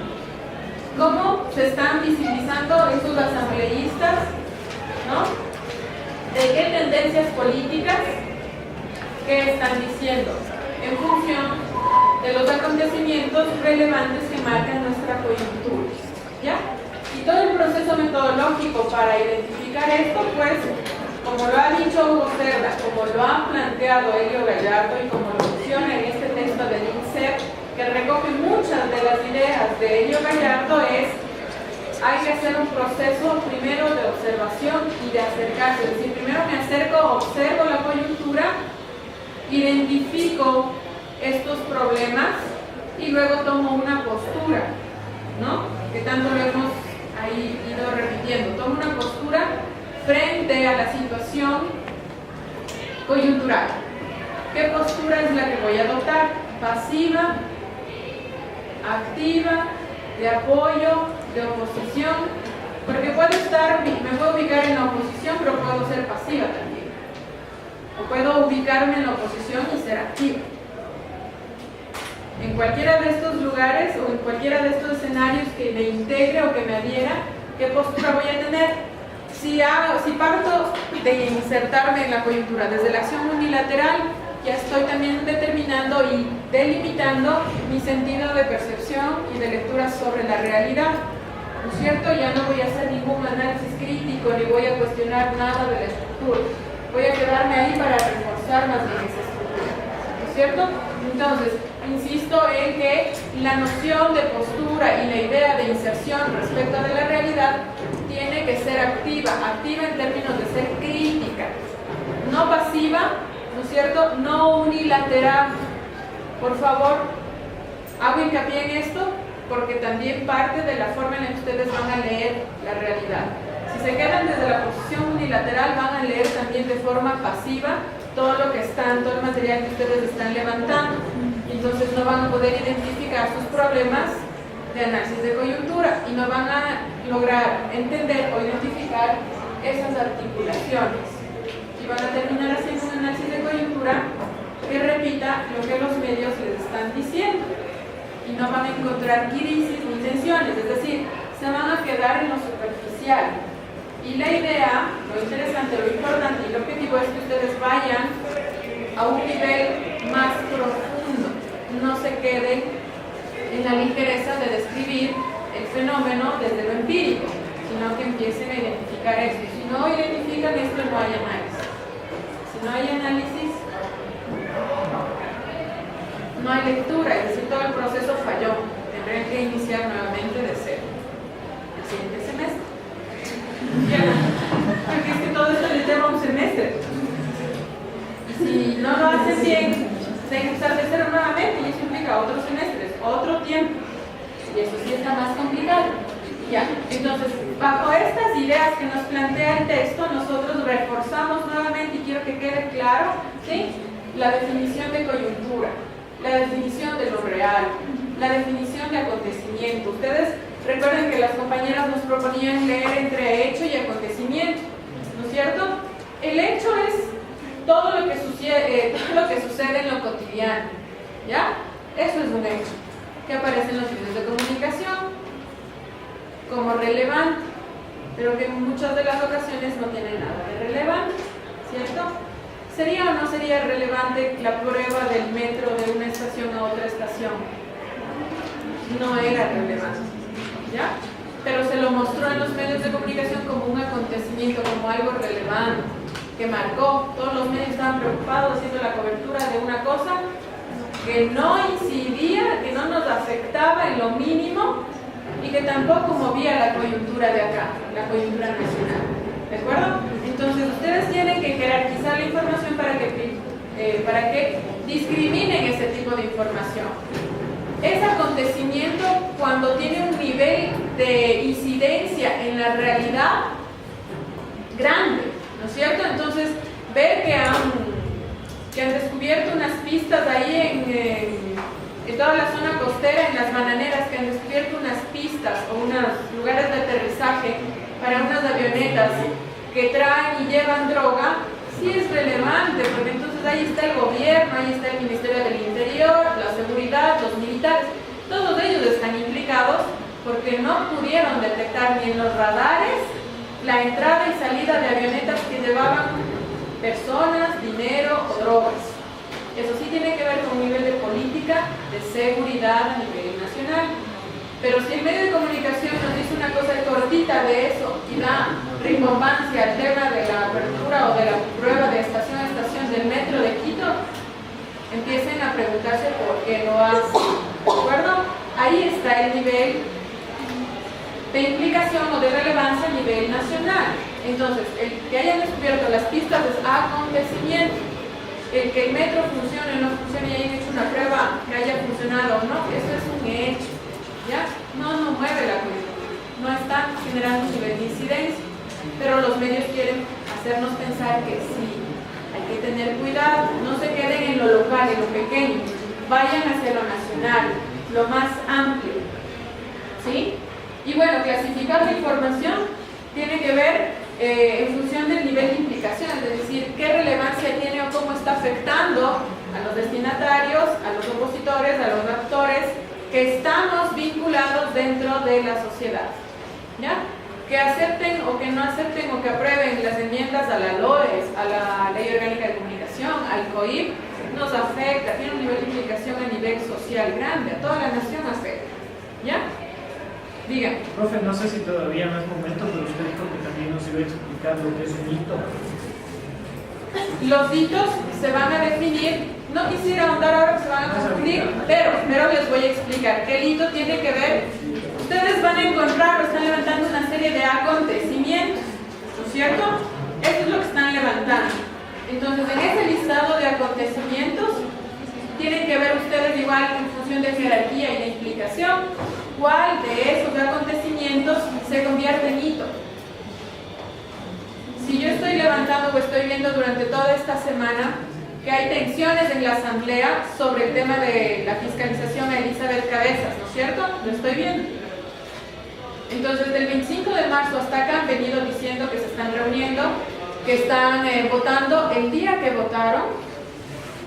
Speaker 4: ¿cómo se están visibilizando esos asambleístas? ¿No? ¿De qué tendencias políticas? ¿Qué están diciendo? En función de los acontecimientos relevantes que marcan nuestra coyuntura. ¿Ya? Y todo el proceso metodológico para identificar esto, pues, como lo ha dicho Hugo Cerda, como lo ha planteado Elio Gallardo y como lo menciona en este texto del INSEP, que recoge muchas de las ideas de Elio Gallardo, hay que hacer un proceso primero de observación y de acercarse. Es decir, primero me acerco, observo la coyuntura, identifico estos problemas y luego tomo una postura, ¿no? Que tanto lo hemos ahí ido repitiendo. Tomo una postura frente a la situación coyuntural. ¿Qué postura es la que voy a adoptar? Pasiva, activa, de apoyo, de oposición, porque me puedo ubicar en la oposición, pero puedo ser pasiva también. O puedo ubicarme en la oposición y ser activa. En cualquiera de estos lugares o en cualquiera de estos escenarios que me integre o que me adhiera, ¿qué postura voy a tener? Si parto de insertarme en la coyuntura desde la acción unilateral, ya estoy también determinando y delimitando mi sentido de percepción y de lectura sobre la realidad. ¿No es cierto? Ya no voy a hacer ningún análisis crítico ni voy a cuestionar nada de la estructura. Voy a quedarme ahí para reforzar más bien esa estructura. ¿No es cierto? Entonces, insisto en que la noción de postura y la idea de inserción respecto de la realidad tiene que ser activa en términos de ser crítica, no pasiva, ¿no es cierto? No unilateral. Por favor, hago hincapié en esto porque también parte de la forma en la que ustedes van a leer la realidad. Si se quedan desde la posición unilateral, van a leer también de forma pasiva todo el material que ustedes están levantando. Entonces no van a poder identificar sus problemas de análisis de coyuntura y no van a lograr entender o identificar esas articulaciones. Y van a terminar haciendo un análisis de coyuntura que repita lo que los medios les están diciendo. Y no van a encontrar crisis ni tensiones, es decir, se van a quedar en lo superficial. Y la idea, lo interesante, lo importante y lo objetivo es que ustedes vayan a un nivel más profundo, no se queden en la ligereza de describir el fenómeno desde lo empírico, sino que empiecen a identificar esto. Si no identifican esto, no hay análisis. Si no hay análisis, no hay lectura, es decir, todo el proceso falló. Tendrán que iniciar nuevamente de cero el siguiente semestre. Porque es que todo esto les lleva un semestre. Y si no lo hacen bien, tienen que empezar de cero nuevamente, y eso implica otros semestres, otro tiempo. Y eso sí está más complicado. ¿Ya? Entonces, bajo estas ideas que nos plantea el texto, nosotros reforzamos nuevamente, y quiero que quede claro, ¿sí?, la definición de coyuntura, la definición de lo real, la definición de acontecimiento. Ustedes recuerden que las compañeras nos proponían leer entre hecho y acontecimiento, ¿no es cierto? El hecho es todo lo que sucede en lo cotidiano, ¿ya? Eso es un hecho, que aparece en los medios de comunicación como relevante, pero que en muchas de las ocasiones no tiene nada de relevante, ¿cierto? ¿Sería o no sería relevante la prueba del metro de una estación a otra estación? No era relevante, ¿ya? Pero se lo mostró en los medios de comunicación como un acontecimiento, como algo relevante, que marcó. Todos los medios estaban preocupados haciendo la cobertura de una cosa que no incidía, que no nos afectaba en lo mínimo y que tampoco movía la coyuntura de acá, la coyuntura nacional. ¿De acuerdo? Entonces ustedes tienen que jerarquizar la información para que discriminen ese tipo de información. Es acontecimiento cuando tiene un nivel de incidencia en la realidad grande, ¿no es cierto? Entonces, ver que han descubierto unas pistas ahí en toda la zona costera, en las bananeras, que han descubierto unas pistas o unos lugares de aterrizaje para unas avionetas que traen y llevan droga, sí es relevante, porque entonces ahí está el gobierno, ahí está el Ministerio del Interior, la seguridad, los militares, todos ellos están implicados porque no pudieron detectar ni en los radares la entrada y salida de avionetas que llevaban personas, dinero o drogas. Eso sí tiene que ver con un nivel de política, de seguridad a nivel nacional. Pero si el medio de comunicación nos dice una cosa cortita de eso y da rimbombancia al tema de la apertura o de la prueba de estación a estación del metro de Quito, empiecen a preguntarse por qué lo hacen. ¿De acuerdo? Ahí está el nivel de implicación o de relevancia a nivel nacional. Entonces, el que hayan descubierto las pistas es acontecimiento. El que el metro funcione o no funcione y hayan hecho una prueba que haya funcionado o no, eso es un hecho, ¿ya? No mueve la coyuntura, no está generando un nivel de incidencia, pero los medios quieren hacernos pensar que sí, hay que tener cuidado, no se queden en lo local, en lo pequeño, vayan hacia lo nacional, lo más amplio, ¿sí? Y bueno, clasificar la información tiene que ver en función del nivel de implicación, es decir, qué relevancia tiene o cómo está afectando a los destinatarios, a los opositores, a los actores que estamos vinculados dentro de la sociedad, ¿ya? Que acepten o que no acepten o que aprueben las enmiendas a la LOES, a la Ley Orgánica de Comunicación, al COIP, nos afecta, tiene un nivel de implicación a nivel social grande, a toda la nación afecta, ¿ya? Digan.
Speaker 5: Profe, no sé si todavía no es momento, pero usted dijo que también nos iba a explicar lo que es un hito.
Speaker 4: Los hitos se van a definir, no quisiera ahondar ahora que se van a confundir, pero les voy a explicar que el hito tiene que ver, ustedes van a encontrar o están levantando una serie de acontecimientos, ¿no es cierto? Eso es lo que están levantando. Entonces, en ese listado de acontecimientos, tienen que ver ustedes igual en función de jerarquía y de implicación, cuál de esos acontecimientos se convierte en hito. Si yo estoy levantando o estoy viendo durante toda esta semana que hay tensiones en la asamblea sobre el tema de la fiscalización a Elizabeth Cabezas, ¿no es cierto? Lo estoy viendo. Entonces, del 25 de marzo hasta acá han venido diciendo que se están reuniendo, que están votando. El día que votaron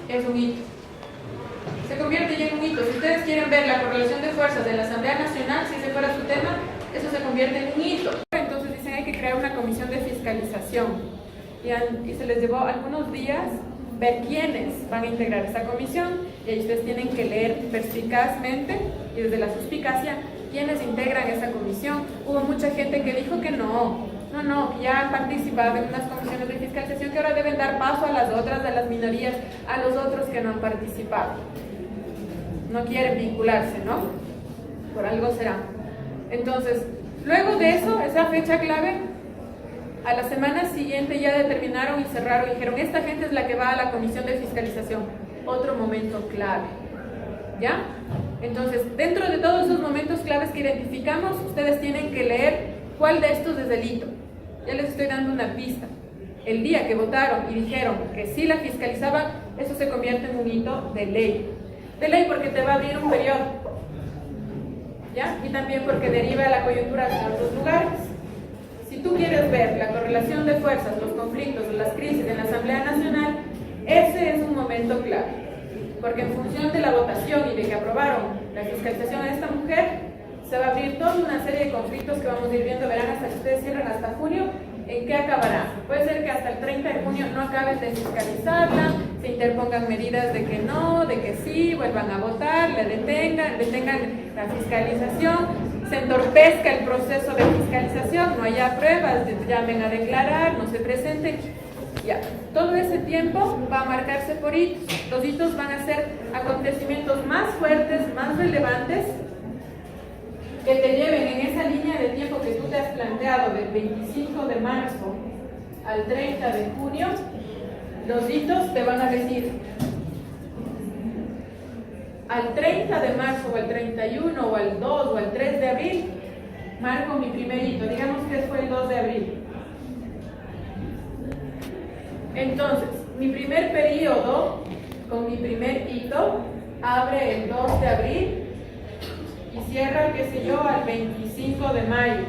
Speaker 4: es un hito. Se convierte ya en un hito. Si ustedes quieren ver la correlación de fuerzas de la Asamblea Nacional, si ese fuera su tema, eso se convierte en un hito. Entonces dicen hay que crear una comisión de fiscalización. Y se les llevó algunos días ver quiénes van a integrar esa comisión, y ahí ustedes tienen que leer perspicazmente y desde la suspicacia quiénes integran esa comisión. Hubo mucha gente que dijo que no, que ya han participado en unas comisiones de fiscalización que ahora deben dar paso a las otras, a las minorías, a los otros que no han participado. No quieren vincularse, ¿no? Por algo será. Entonces, luego de eso, esa fecha clave, a la semana siguiente ya determinaron y cerraron y dijeron, esta gente es la que va a la comisión de fiscalización. Otro momento clave. ¿Ya? Entonces, dentro de todos esos momentos claves que identificamos, ustedes tienen que leer cuál de estos es delito. Ya les estoy dando una pista. El día que votaron y dijeron que sí la fiscalizaban, eso se convierte en un hito de ley. De ley porque te va a abrir un periodo. ¿Ya? Y también porque deriva la coyuntura hacia otros lugares. Si tú quieres ver la correlación de fuerzas, los conflictos, las crisis en la Asamblea Nacional, ese es un momento clave. Porque en función de la votación y de que aprobaron la fiscalización a esta mujer, se va a abrir toda una serie de conflictos que vamos a ir viendo, verán hasta que ustedes cierren hasta junio, ¿en qué acabará? Puede ser que hasta el 30 de junio no acaben de fiscalizarla, se interpongan medidas de que no, de que sí, vuelvan a votar, la detengan la fiscalización, se entorpezca el proceso de fiscalización, no haya pruebas, llamen a declarar, no se presenten. Ya, todo ese tiempo va a marcarse por hitos. Los hitos van a ser acontecimientos más fuertes, más relevantes, que te lleven en esa línea de tiempo que tú te has planteado del 25 de marzo al 30 de junio. Los hitos te van a decir al 30 de marzo o al 31 o al 2 o al 3 de abril marco mi primer hito, digamos que fue el 2 de abril. Entonces, mi primer periodo con mi primer hito abre el 2 de abril y cierra, qué sé yo, al 25 de mayo.